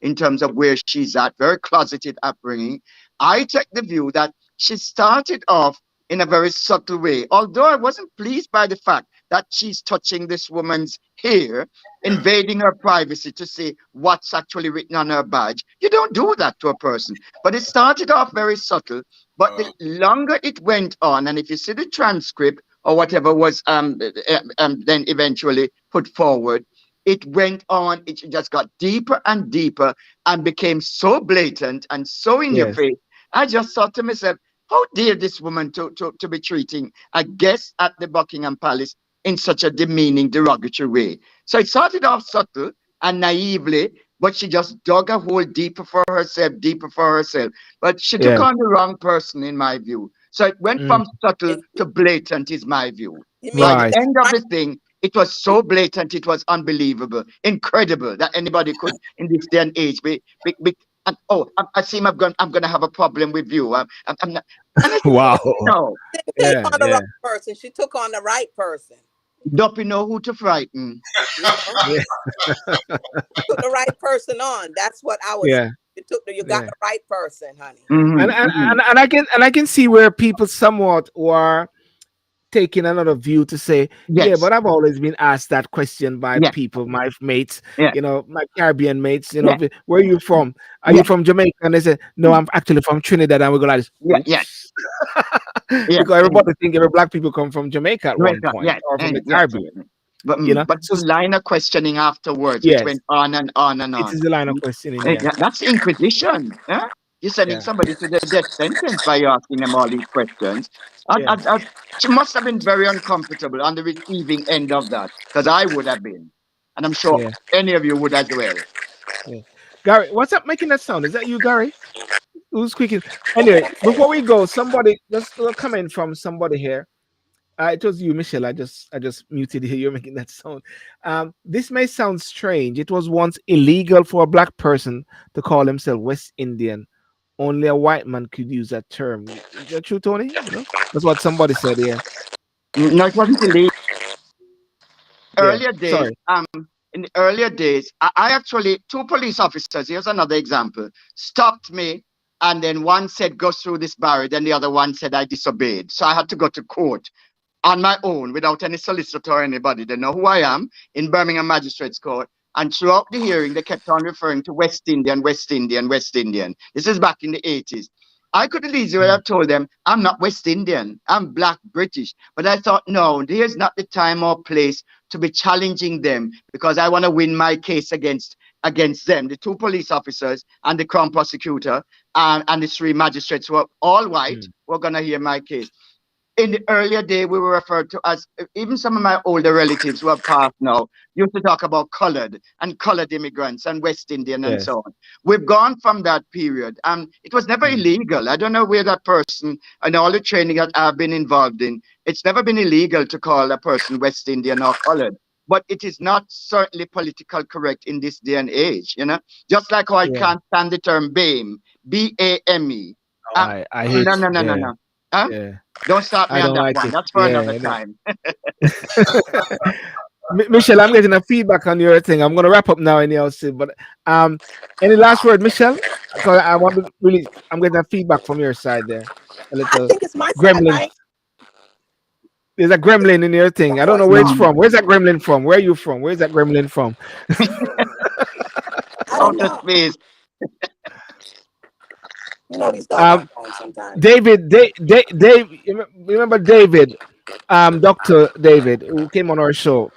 in terms of where she's at, very closeted upbringing. I take the view that she started off in a very subtle way. Although I wasn't pleased by the fact that she's touching this woman's hair, Yeah. invading her privacy to see what's actually written on her badge. You don't do that to a person. But it started off very subtle. But the Uh, longer it went on, and if you see the transcript or whatever was then eventually put forward, it went on. It just got deeper and deeper and became so blatant and so in your Yes. face. I just thought to myself, how dare this woman to be treating a guest at the Buckingham Palace in such a demeaning, derogatory way? So it started off subtle and naively, but she just dug a hole deeper for herself. But she took Yes. on the wrong person, in my view. So it went Mm. from subtle And to blatant, is my view. you By mean the Right. end of right? the thing, it was so blatant, it was unbelievable, incredible that anybody could, in this day and age, and, oh, I seem I'm gonna have a problem with you. I'm not, and I said, Wow. no, Didn't take Yeah. on the Yeah. wrong person. She took on the right person. don't you know who to frighten? You know, Yeah. took the right person on. That's what I was. Yeah. You got Yeah. the right person, honey. Hmm. And I can see where people somewhat were taking another view to say, yeah, Yes, but I've always been asked that question by yes, people, my mates, yes, my Caribbean mates, yes, where are you from? Are you yes, from Jamaica? And they say, no, I'm actually from Trinidad. And we go like this, yes, yes, oops. yes, Because yes. everybody think every black people come from Jamaica at one Jamaica, point yes, or from the yes, yes. Caribbean, But So the line of questioning afterwards, which yes, went on and on and it on. is the line of questioning. Yeah. That's Inquisition. Yeah? You're sending Yeah. somebody to the death sentence by asking them all these questions. Yeah. She must have been very uncomfortable on the receiving end of that, because I would have been. And I'm sure Yeah. any of you would as well. Yeah. Gary, what's up making that sound? Is that you, Gary? Who's squeaking? Anyway, before we go, somebody just a comment from somebody here. It was you, Michelle. I just muted you. You're making that sound. This may sound strange. It was once illegal for a black person to call himself West Indian. Only a white man could use that term. Is that true, Tony? That's what somebody said. Yeah. No, it wasn't illegal. Yeah. Earlier days, Sorry. in the earlier days, I actually, two police officers, here's another example, stopped me, and then one said, go through this barrier, and the other one said, I disobeyed. So I had to go to court on my own without any solicitor or anybody. They know who I am in Birmingham Magistrates Court. And throughout the hearing, they kept on referring to West Indian, West Indian, West Indian. This is back in the 80s. I could have easily have told them, I'm not West Indian, I'm Black British. But I thought, no, here's not the time or place to be challenging them, because I want to win my case against them. The two police officers and the Crown prosecutor and the three magistrates who are all white Mm. were going to hear my case. in the earlier day, we were referred to as, even some of my older relatives who have passed now used to talk about colored and colored immigrants and West Indian and Yes. so on. We've gone from that period, and it was never Mm. illegal. I don't know where that person and all the training that I've been involved in, it's never been illegal to call a person West Indian or colored. But it is not certainly political correct in this day and age, you know? Just like how I Yeah. can't stand the term BAME, BAME. Oh, Um, I hate. no, no, no, no, Yeah. no. Huh? Yeah. Don't start me I on don't that like one. it. That's for Yeah. another time. Michelle, I'm getting a feedback on your thing. I'm going to wrap up now, anyhow, Sid. But um, any last word, Michelle? Because I want to really, I'm getting a feedback from your side there. A I little think it's my side, gremlin. right? There's a gremlin in your thing. Of I don't know course where it's not. Mm. from. Where's that gremlin from? Where are you from? Where's that gremlin from? I don't Outer know. space. You know these doggone Um, phones sometimes. David, Dave, remember David, Dr. David, who came on our show.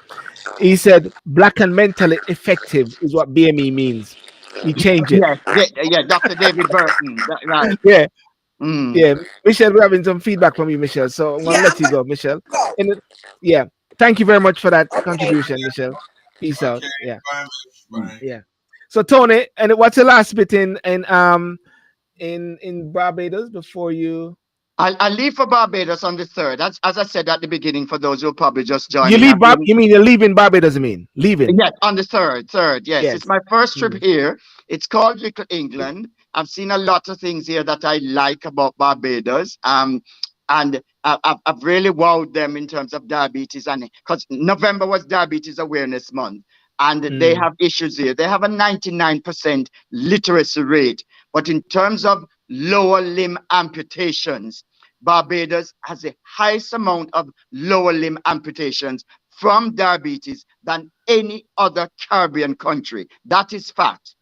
He said, black and mentally effective is what BME means. He changed it. Yes, yeah, yeah, Dr. David Burton. Right. Yeah, Mm. yeah. Michelle, we're having some feedback from you, Michelle. So I'm going Yeah, to I'm let you gonna go, Michelle. go. And yeah, thank you very much for that Okay. contribution, Michelle. Peace out. Okay, Yeah, bye, Miss. Bye. yeah. So Tony, and what's the last bit in Barbados before you I'll leave for Barbados on the 3rd. As I said at the beginning, for those who are probably just you joining. leave You mean you're leaving Barbados? You mean leaving? Yes, on the third. Yes, it's Yes. my first trip Mm, here. It's called Little England. I've seen a lot of things here that I like about Barbados. And I've really wowed them in terms of diabetes, and because November was Diabetes Awareness Month, and they mm, have issues here. They have a 99% literacy rate, but in terms of lower limb amputations, Barbados has the highest amount of lower limb amputations from diabetes than any other Caribbean country. That is fact.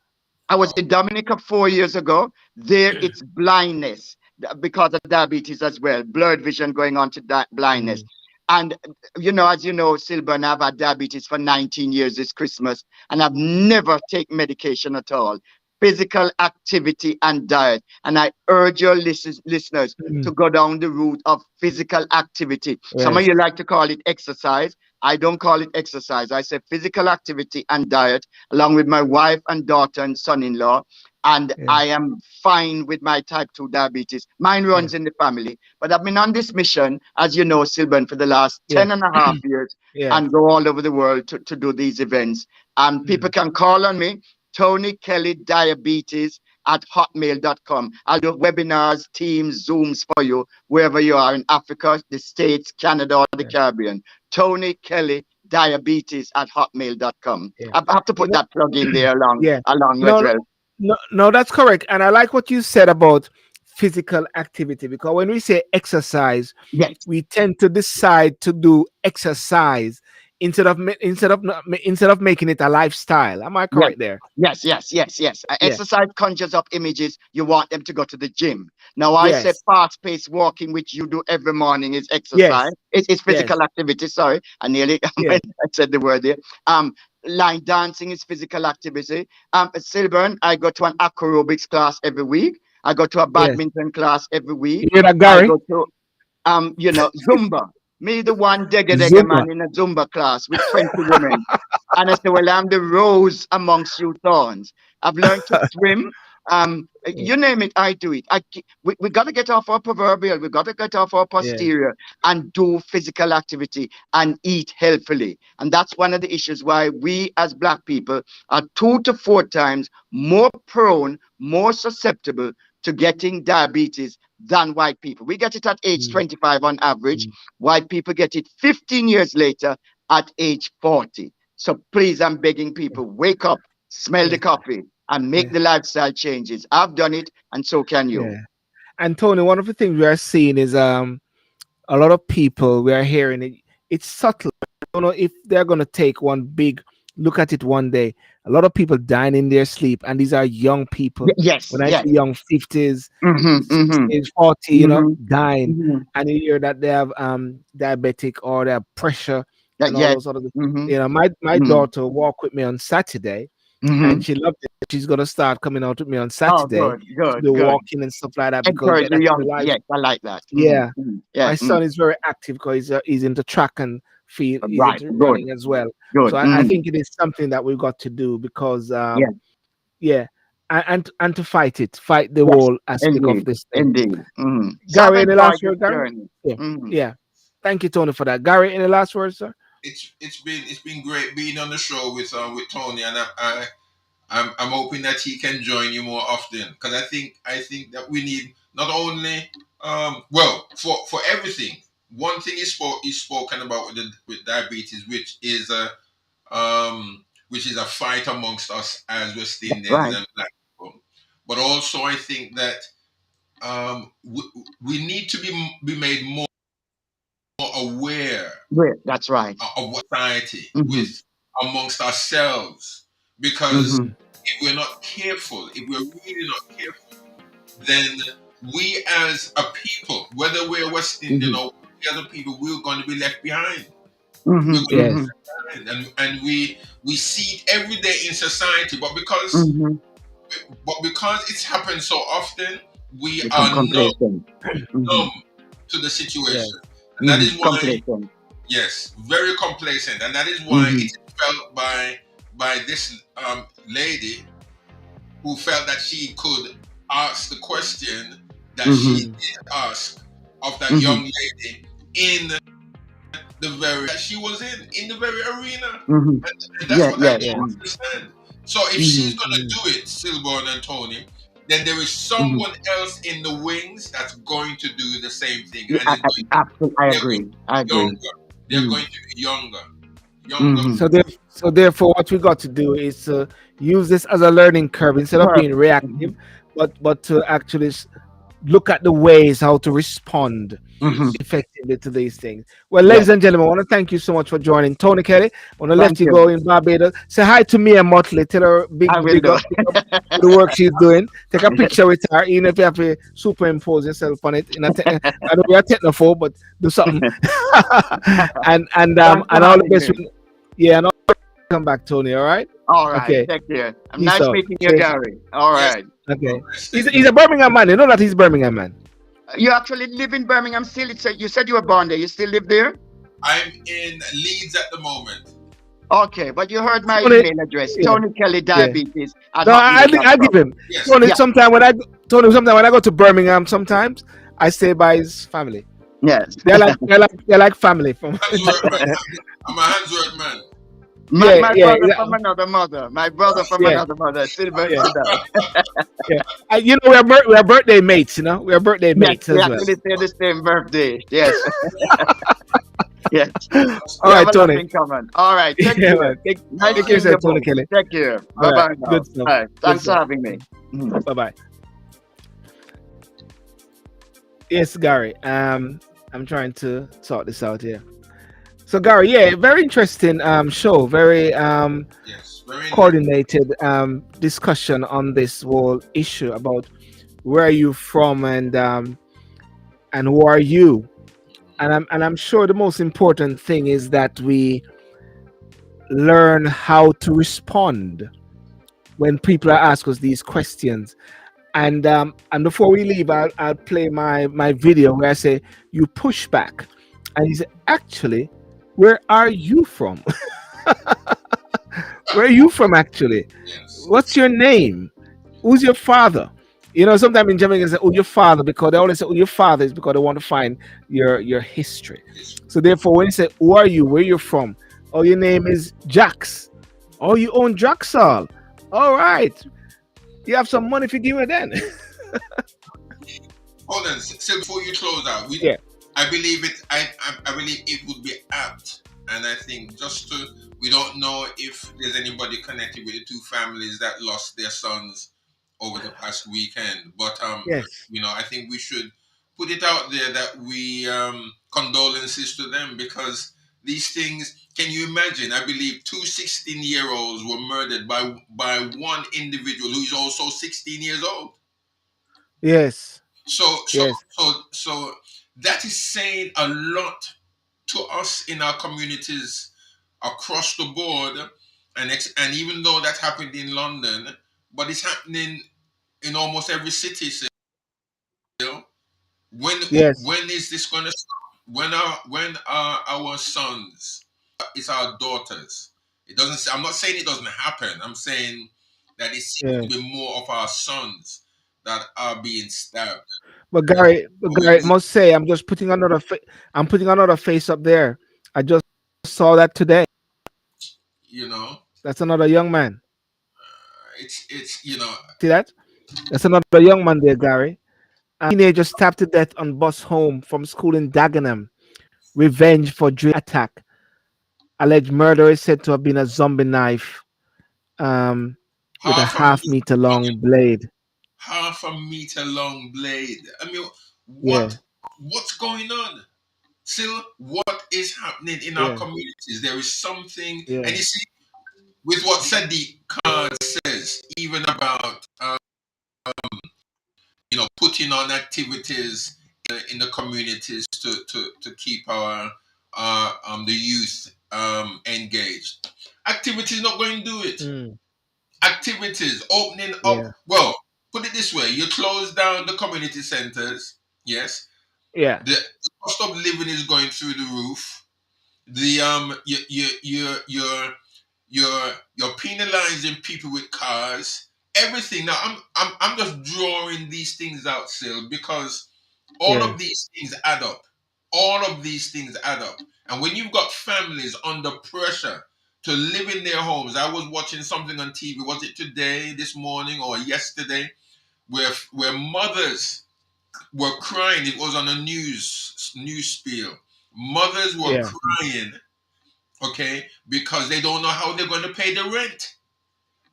I was in Dominica 4 years ago. There, it's blindness because of diabetes as well, blurred vision going on to blindness. mm, And as you know, Silburn, I've had diabetes for 19 years this Christmas, and I've never taken medication at all. Physical activity and diet. And I urge your listeners to mm. go down the route of physical activity. Some of Yes. you like to call it exercise. I don't call it exercise. I say physical activity and diet, along with my wife and daughter and son-in-law. And Yeah. I am fine with my type 2 diabetes. Mine runs Yes. in the family. But I've been on this mission, as you know, Silvan, for the last Yeah. 10 and a half years Yeah. and go all over the world to do these events. And people Mm. can call on me, Tony Kelly Diabetes at hotmail.com. I'll do webinars, Teams, Zooms for you, wherever you are in Africa, the States, Canada, or the Yeah. Caribbean. Tony Kelly Diabetes at hotmail.com. Yeah. I have to You put know. that plug in there Yeah. along as No. well. No. No. That's correct. And I like what you said about physical activity, because when we say exercise, Yes, we tend to decide to do exercise instead of making it a lifestyle. Am I yes. correct there? Yes. Yeah. Exercise conjures up images. You want them to go to the gym. Now, I say Yes. fast-paced walking, which you do every morning, is exercise. Yes. It's Yes. physical activity. Sorry, I nearly Yeah. I said the word there. Line dancing is physical activity. At Silburn, I go to an acrobics class every week. I go to a Yes. badminton class every week. You hear that, I Gary? go to Zumba. Me the one degga Zumba. man in a Zumba class with 20 women. And I said, well, I'm the rose amongst you thorns. I've learned to swim. You name it, I do it. We got to get off our proverbial. We got to get off our Yeah. posterior and do physical activity and eat healthily. And that's one of the issues why we as Black people are 2 to 4 times more prone, more susceptible to getting diabetes than white people. We get it at age Mm, 25 on average. mm. White people get it 15 years later at age 40. So please, I'm begging people, wake up, smell the Yeah. coffee, and make Yeah. the lifestyle changes. I've done it, and so can you. Yeah. And Tony, one of the things we are seeing is a lot of people we are hearing it. It's subtle. I don't know if they're gonna take one big look at it one day. A lot of people dying in their sleep, and these are young people. Yes, When I say yes. young, 50s, Mm-hmm, mm-hmm, 60s, 40, mm-hmm, dying, mm-hmm. and you hear that they have diabetic or they have pressure and all Yes. those other. Mm-hmm, My mm-hmm. daughter walked with me on Saturday, Mm-hmm. and she loved it. She's gonna start coming out with me on Oh, Saturday good, to good, do good. walking and stuff like that because Encourage get the that young. life. Yes, I like that. Yeah, Yeah. my son is very active because he's into track and field. He's Right. into Good. running as well. So Good. I think it is something that we've got to do because Yeah. yeah, and to fight the Yes. whole aspect of Indeed. this thing. Indeed. So I've Gary, any enjoyed last this word, Gary? journey. Yeah, Mm-hmm. yeah. Thank you, Tony, for that. Gary, any last words, sir? It's been great being on the show with Tony, and I'm hoping that he can join you more often, because I think that we need not only well, for everything. One thing is spoken about with diabetes, which is a fight amongst us as West Indians Right. and Black people. But also, I think that we need to be made more aware Great. That's right. of what society Mm-hmm. with amongst ourselves, because Mm-hmm. Mm, if we're not careful, if we're really not careful, then we as a people, whether we're West Indian Mm-hmm. or the other people, we're going to be left behind. We're Mm-hmm. going to yes. Mm-hmm. be left behind, and we see it every day in society, Mm-hmm. but because it's happened so often, we Become are complacent. Mm-hmm. numb to the Yes. situation, and that Mm-hmm. is why. Complacent. Yes, very complacent, and that is why Mm-hmm. it is felt by this lady, who felt that she could ask the question that she Mm-hmm. Mm, did ask of that Mm-hmm. young lady in the very that she was in the very arena, Mm-hmm. and that's Yeah. what I Yeah. yes. don't Mm-hmm. understand. So if Mm-hmm. she's gonna Mm, do it, Silborn and Tony, then there is Mm-hmm. someone else in the wings that's going to do the same thing, Yeah, and absolutely. I they're going agree. to I be agree. younger. They're Mm-hmm. going to be younger. Mm-hmm. so therefore, what we got to do is to use this as a learning curve instead of being Perfect. Mm-hmm. reactive, but to actually look at the ways how to respond Mm-hmm. Yes. effectively to these things. Well, Yes. ladies and gentlemen, I want to thank you so much for joining. Tony Kelly, I want to let Thank you you. go in Barbados. Say hi to Mia Motley. Tell her I will big do. up, for the work she's doing. Take a picture with her, even if you have to superimpose yourself on it. I know you're a technophobe, but do something. Thanks for And all the having best. me. Yeah, and all come back, Tony. All right. All right. Okay. Take care. Peace Nice out. meeting you, Cheers. Gary. All Yes. right. God Okay. bless. He's Thank he's you. a Birmingham man. You know that he's Birmingham man. You actually live in Birmingham still? You said you were born there. You still live there? I'm in Leeds at the moment. Okay, but you heard my Tony, email address, yeah, Tony Kelly yeah. Diabetes at No, I give hotmail.com. him. Yes. Tony, Yeah, sometime when I go to Birmingham, sometimes I stay by his family. yes. They're like family from. Handsworth man. I'm a Handsworth man. Yeah, My yeah, brother from another mother. My brother from yeah, another mother. Silver yeah, Sudan. yeah. You know, we are birthday mates. You know, we are birthday Yes, mates we as well. actually share the same birthday. Yes, yes. All We have right, a lot Tony. in common. All right, take Yeah, care. man. All Nice Take right. care, seeing sir, you Tony both. Kelly. Take care. All Bye right, bye now. good stuff. All right, Good thanks for stuff. having me. Mhm. Bye bye. Yes, Gary. I'm trying to sort this out here. So, Gary, yeah, very interesting show. Very Yes. Very interesting. coordinated discussion on this whole issue about where are you from and who are you. And I'm sure the most important thing is that we learn how to respond when people are ask us these questions. And before we leave, I'll play my video where I say you push back, and he said, actually, where are you from? Where are you from actually? Yes. What's your name? Who's your father? You know, sometimes in Jamaica they say, "Oh, your father," because they always say, "Oh, your father," is because they want to find your history. Yes. So therefore, when you say, "Who are you? Where you from?" Oh, your name is Jax. Oh, you own Jaxall. All right. You have some money if you give me then. Hold on. So before you close out, Yeah. I believe it. I believe it would be apt, and I think we don't know if there's anybody connected with the two families that lost their sons over the past weekend. But Yes. I think we should put it out there that we condolences to them, because these things. Can you imagine? I believe two 16-year-olds were murdered by one individual who is also 16 years old. Yes. So so Yes. so that is saying a lot to us in our communities across the board, and even though that happened in London, but it's happening in almost every city still. When Yes. when is this going to stop? When are our sons? It's our daughters. It doesn't. I'm not saying it doesn't happen. I'm saying that it seems to Yes. be more of our sons that are being stabbed. But Gary, I must say, I'm putting another face up there. I just saw that today. You know, That's another young man. it's See that? That's another young man there, Gary. Teenager stabbed to death on bus home from school in Dagenham. Revenge for drill attack. Alleged murder is said to have been a zombie knife with a half a half-meter long blade. half a meter long blade. I mean, Yeah, what's going on? Still, what is happening in our yeah, communities? There is something, and yeah, you see, with what Sadiq Khan says, even about putting on activities in the communities to keep our the youth engaged. Activities not going to do it. mm, Activities opening up. yeah, Well, put it this way: you close down the community centers. Yes, yeah, the cost of living is going through the roof. The you're penalizing people with cars, everything. Now I'm just drawing these things out still because all yeah. of these things add up. All of these things add up. And when you've got families under pressure to live in their homes, I was watching something on TV. Was it today, this morning, or yesterday, where mothers were crying? It was on a news spiel. Mothers were Yeah. crying, okay, because they don't know how they're going to pay the rent.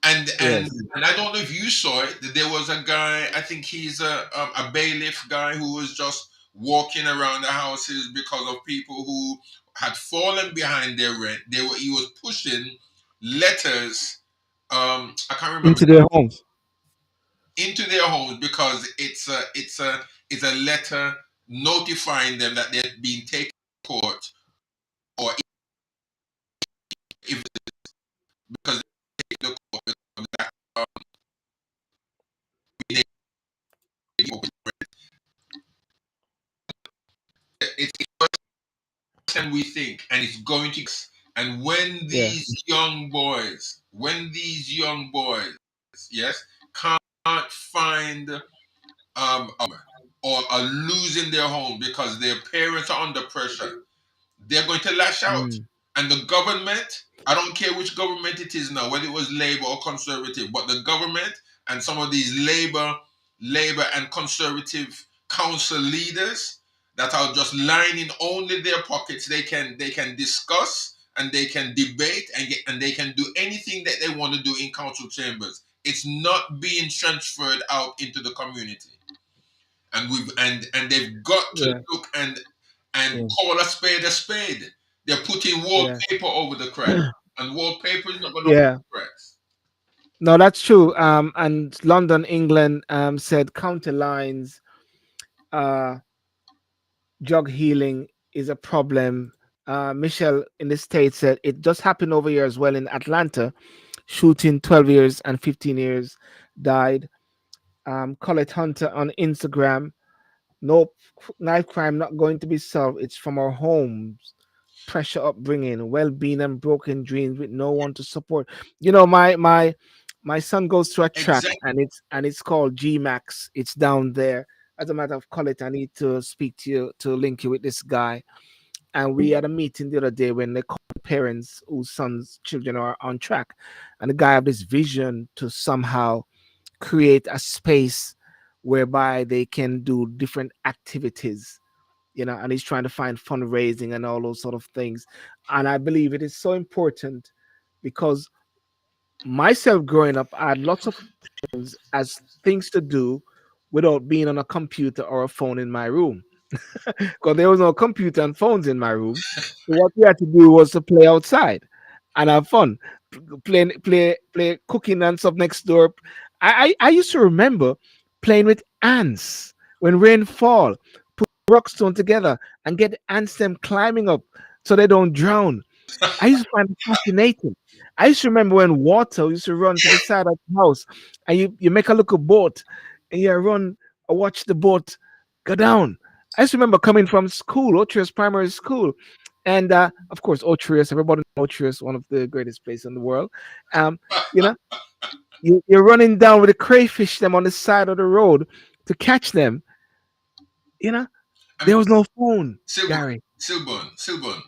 And and Yes. and I don't know if you saw it. There was a guy. I think he's a bailiff guy who was just walking around the houses because of people who had fallen behind their rent. He was pushing letters. I can't remember Into their homes. into their homes because it's a letter notifying them that they're being taken to court or if because they take the court because that they it's than we think, and it's going to. And Yeah. when these young boys, yes, can't find or are losing their home because their parents are under pressure, they're going to lash out. Mm, And the government, I don't care which government it is now, whether it was Labour or Conservative, but the government and some of these Labour and Conservative council leaders that are just lining only their pockets, they can discuss and they can debate and they can do anything that they want to do in council chambers. It's not being transferred out into the community, and they've got to yeah. look and Yeah. call a spade a spade. They're putting Yeah. wallpaper over the cracks, and wallpaper is not going to open Yeah. the cracks. No, that's true. And London, England, said counter lines, uh, drug healing is a problem. Michelle in the States said it just happened over here as well in Atlanta. Shooting 12 years and 15 years died. Colette Hunter on Instagram. No knife crime not going to be solved. It's from our homes. Pressure upbringing, well-being, and broken dreams with no one to support. My son goes to a track Exactly. and it's called GMAX. It's down there. As a matter of Colette, I need to speak to you to link you with this guy. And we had a meeting the other day when they called parents whose sons, children are on track, and the guy had this vision to somehow create a space whereby they can do different activities, and he's trying to find fundraising and all those sort of things. And I believe it is so important because myself growing up, I had lots of as things to do without being on a computer or a phone in my room because there was no computer and phones in my room. So what we had to do was to play outside and have fun, play cooking and stuff next door. I used to remember playing with ants when rain fall, put rock stone together and get ants them climbing up so they don't drown. I used to find it fascinating. I used to remember when water used to run to the side of the house, and you make a little boat, and you run watch the boat go down. I used to remember coming from school, Otrius Primary School, and of course Otrius. Everybody knows Otrius, one of the greatest places in the world. Um, you know, you're running down with the crayfish them on the side of the road to catch them. You know, I there mean, was no phone, Silbon, Gary. Silbon.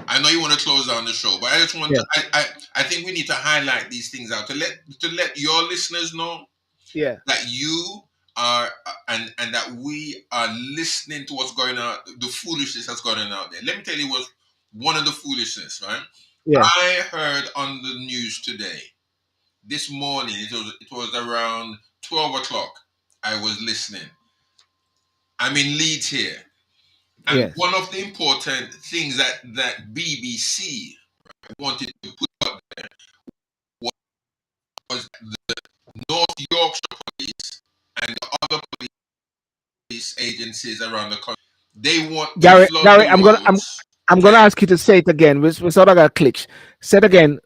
I know you want to close down the show, but I just want Yeah, to. I think we need to highlight these things out to let your listeners know yeah, that you are and that we are listening to what's going on, the foolishness that's going on out there. Let me tell you what's one of the foolishness, right? yeah, I heard on the news today, this morning. It was around 12 o'clock. I was listening. I'm in Leeds here. And yes. one of the important things that BBC wanted to put up was the North Yorkshire Police and the other police agencies around the country. They want to flood Gary, the roads. I'm gonna Okay, ask you to say it again. We sort of got a glitch. Say it again.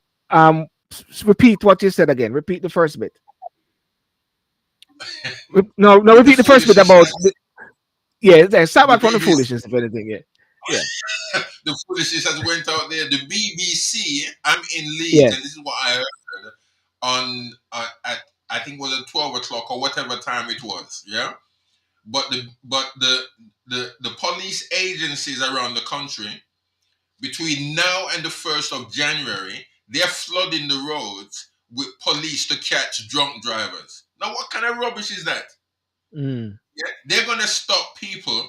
Repeat what you said again. Repeat the first bit. No, the repeat the first bit foolishness about that yeah. Start the back from the BBC, foolishness, if anything. Yeah, yeah, the foolishness that went out there. The BBC. I'm in Leeds, and yes, this is what I heard on at I think it was at 12 o'clock or whatever time it was. Yeah, but the police agencies around the country between now and the 1st of January, they're flooding the roads with police to catch drunk drivers. Now, what kind of rubbish is that? mm, Yeah? They're going to stop people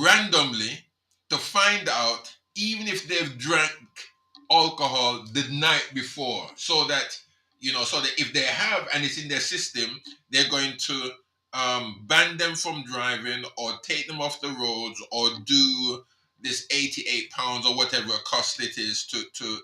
randomly to find out, even if they've drank alcohol the night before, so that if they have and it's in their system, they're going to ban them from driving or take them off the roads or do this £88 or whatever cost it is to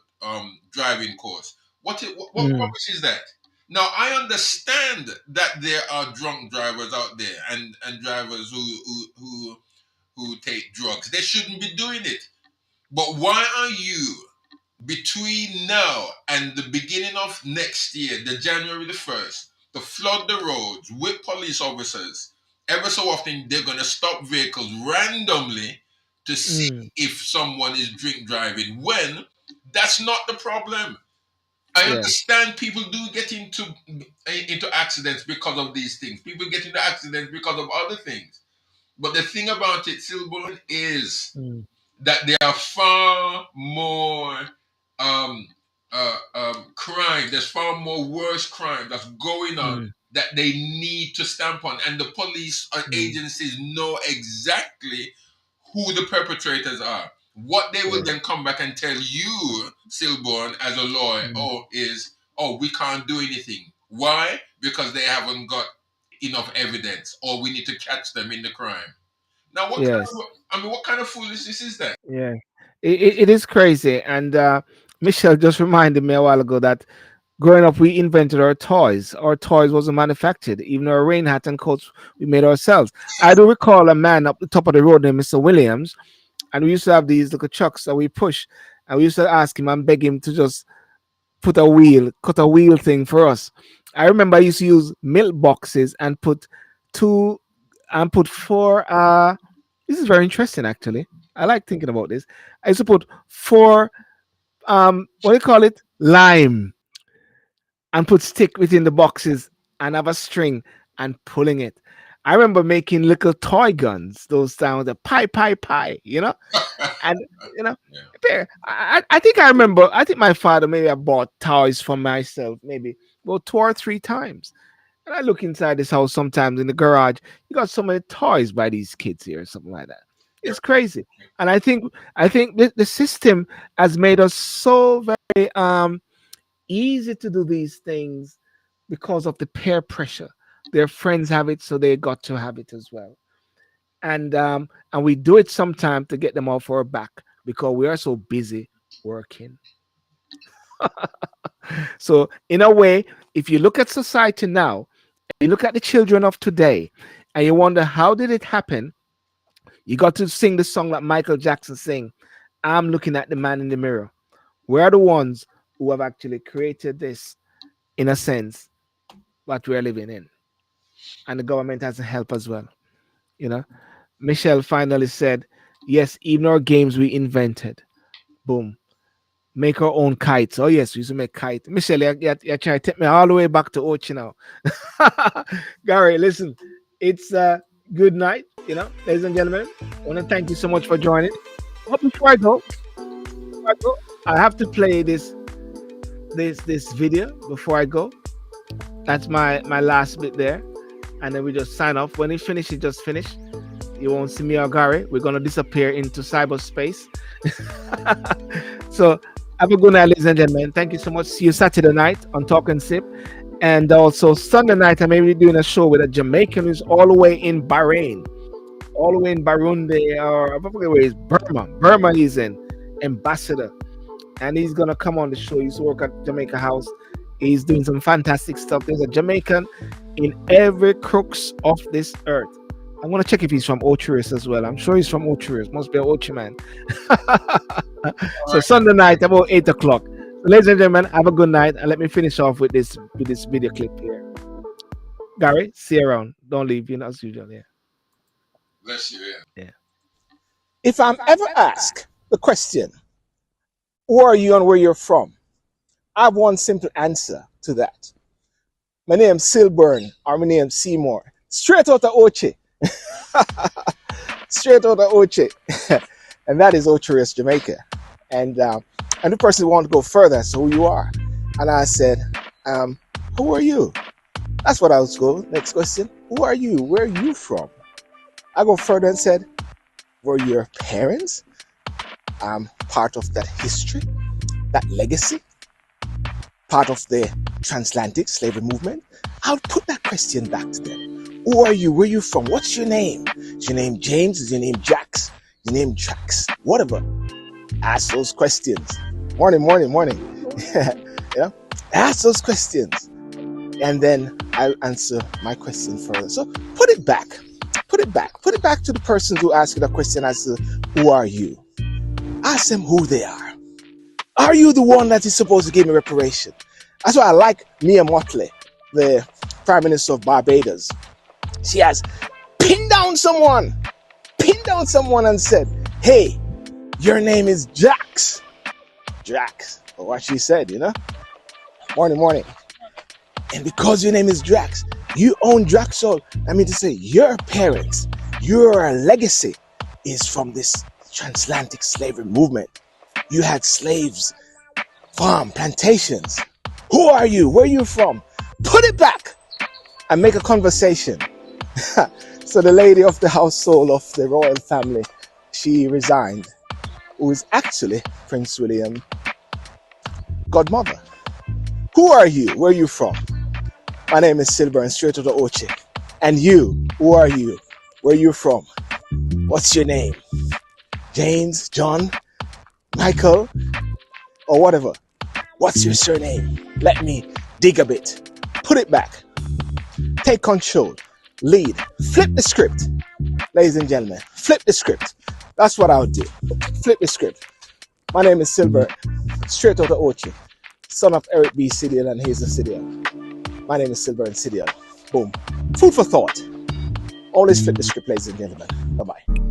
driving course. What mm, rubbish is that? Now I understand that there are drunk drivers out there and drivers who take drugs. They shouldn't be doing it. But why are you between now and the beginning of next year, the January the 1st, to flood the roads with police officers? Ever so often, they're going to stop vehicles randomly to see mm, if someone is drink driving when that's not the problem. I yeah, understand people do get into accidents because of these things. People get into accidents because of other things. But the thing about it, Silbon, is mm, that there are far more um, crime. There's far more worse crime that's going on mm, that they need to stamp on, and the police mm, agencies know exactly who the perpetrators are. What they will yeah, then come back and tell you, Silborn, as a lawyer, mm, we can't do anything. Why? Because they haven't got enough evidence, or we need to catch them in the crime. Now, yes, what kind of foolishness is that? yeah. It is crazy, and Michelle just reminded me a while ago that growing up, we invented our toys. Our toys wasn't manufactured. Even our rain hat and coats we made ourselves. I do recall a man up the top of the road named Mr. Williams, and we used to have these little trucks that we push, and we used to ask him and beg him to just cut a wheel thing for us. I remember I used to use milk boxes and two put four. This is very interesting, actually. I like thinking about this. I used to put four. What do you call it? Lime, and put stick within the boxes and have a string and pulling it. I remember making little toy guns. Those sounds, the pie, pie, pie. And you know, Yeah. I think I remember. I think my father maybe I bought toys for myself, maybe about 2 or 3 times. And I look inside this house sometimes in the garage. You got so many toys by these kids here, or something like that. Yep. It's crazy. And I think the system has made us so very easy to do these things because of the peer pressure. Their friends have it, so they got to have it as well. And we do it sometimes to get them off our back because we are so busy working. So in a way, if you look at society now, you look at the children of today, and you wonder how did it happen, you got to sing the song that Michael Jackson sing. I'm looking at the man in the mirror. We are the ones who have actually created this, in a sense, what we are living in. And the government has to help as well. You know, Michelle finally said, yes, even our games we invented. Boom. Make our own kites. Oh, yes, we used to make kites. Michelle, you try to take me all the way back to Ochi now. Gary, listen, it's good night, ladies and gentlemen. I want to thank you so much for joining. But before I go, I have to play this video before I go. That's my last bit there. And then we just sign off. When it finishes, just finish. You won't see me or Gary. We're going to disappear into cyberspace. So have a good night, ladies and gentlemen. Thank you so much. See you Saturday night on Talk and Sip. And also Sunday night, I may be doing a show with a Jamaican who's all the way in Bahrain. All the way in Burundi, or I forget where he's, Burma. Burma he's in. Ambassador. And he's going to come on the show. He used to work at Jamaica House. He's doing some fantastic stuff. There's a Jamaican in every crooks of this earth. I'm going to check if he's from Ochiris as well. I'm sure he's from Ochiris. Must be an Ochi man. So Sunday night, about 8 o'clock. So ladies and gentlemen, have a good night. And let me finish off with this video clip here. Gary, see you around. Don't leave, as usual. Yeah. Bless you. Yeah. If I'm ever asked the question, who are you and where you're from? I have one simple answer to that. My name's Silburn, or my name's Seymour. Straight out of Ochi. Straight out of Ochi. And that is Ochiris, Jamaica. And the person wanted to go further, so who you are? And I said, who are you? That's what I was going. Next question. Who are you? Where are you from? I go further and said, were your parents part of that history, that legacy? Part of the transatlantic slavery movement? I'll put that question back to them. Who are you? Where are you from? What's your name? Is your name James? Is your name Jax? Your name Jax? Whatever. Ask those questions. Morning. Ask those questions. And then I'll answer my question further. So put it back to the person who asked you the question as to who are you? Ask them who they are. Are you the one that is supposed to give me reparation? That's why I like Mia Motley, the Prime Minister of Barbados. She has pinned down someone and said, hey, your name is Jax. Jax. Or what she said, Morning. And because your name is Drax, you own Draxol. I mean to say, your parents, your legacy is from this transatlantic slavery movement. You had slaves, farm, plantations. Who are you? Where are you from? Put it back and make a conversation. So the lady of the household of the royal family, she resigned, who is actually Prince William godmother. Who are you? Where are you from? My name is Silver and straight to the Ochi. And you, who are you? Where are you from? What's your name? James, John, Michael, or whatever. What's your surname? Let me dig a bit. Put it back. Take control. Lead. Flip the script. Ladies and gentlemen, flip the script. That's what I would do. Flip the script. My name is Silver, straight out of Ochi, son of Eric B. Sidiel and Hazel Sidiel. My name is Silver and Sidiel. Boom. Food for thought. Always flip the script, ladies and gentlemen. Bye-bye.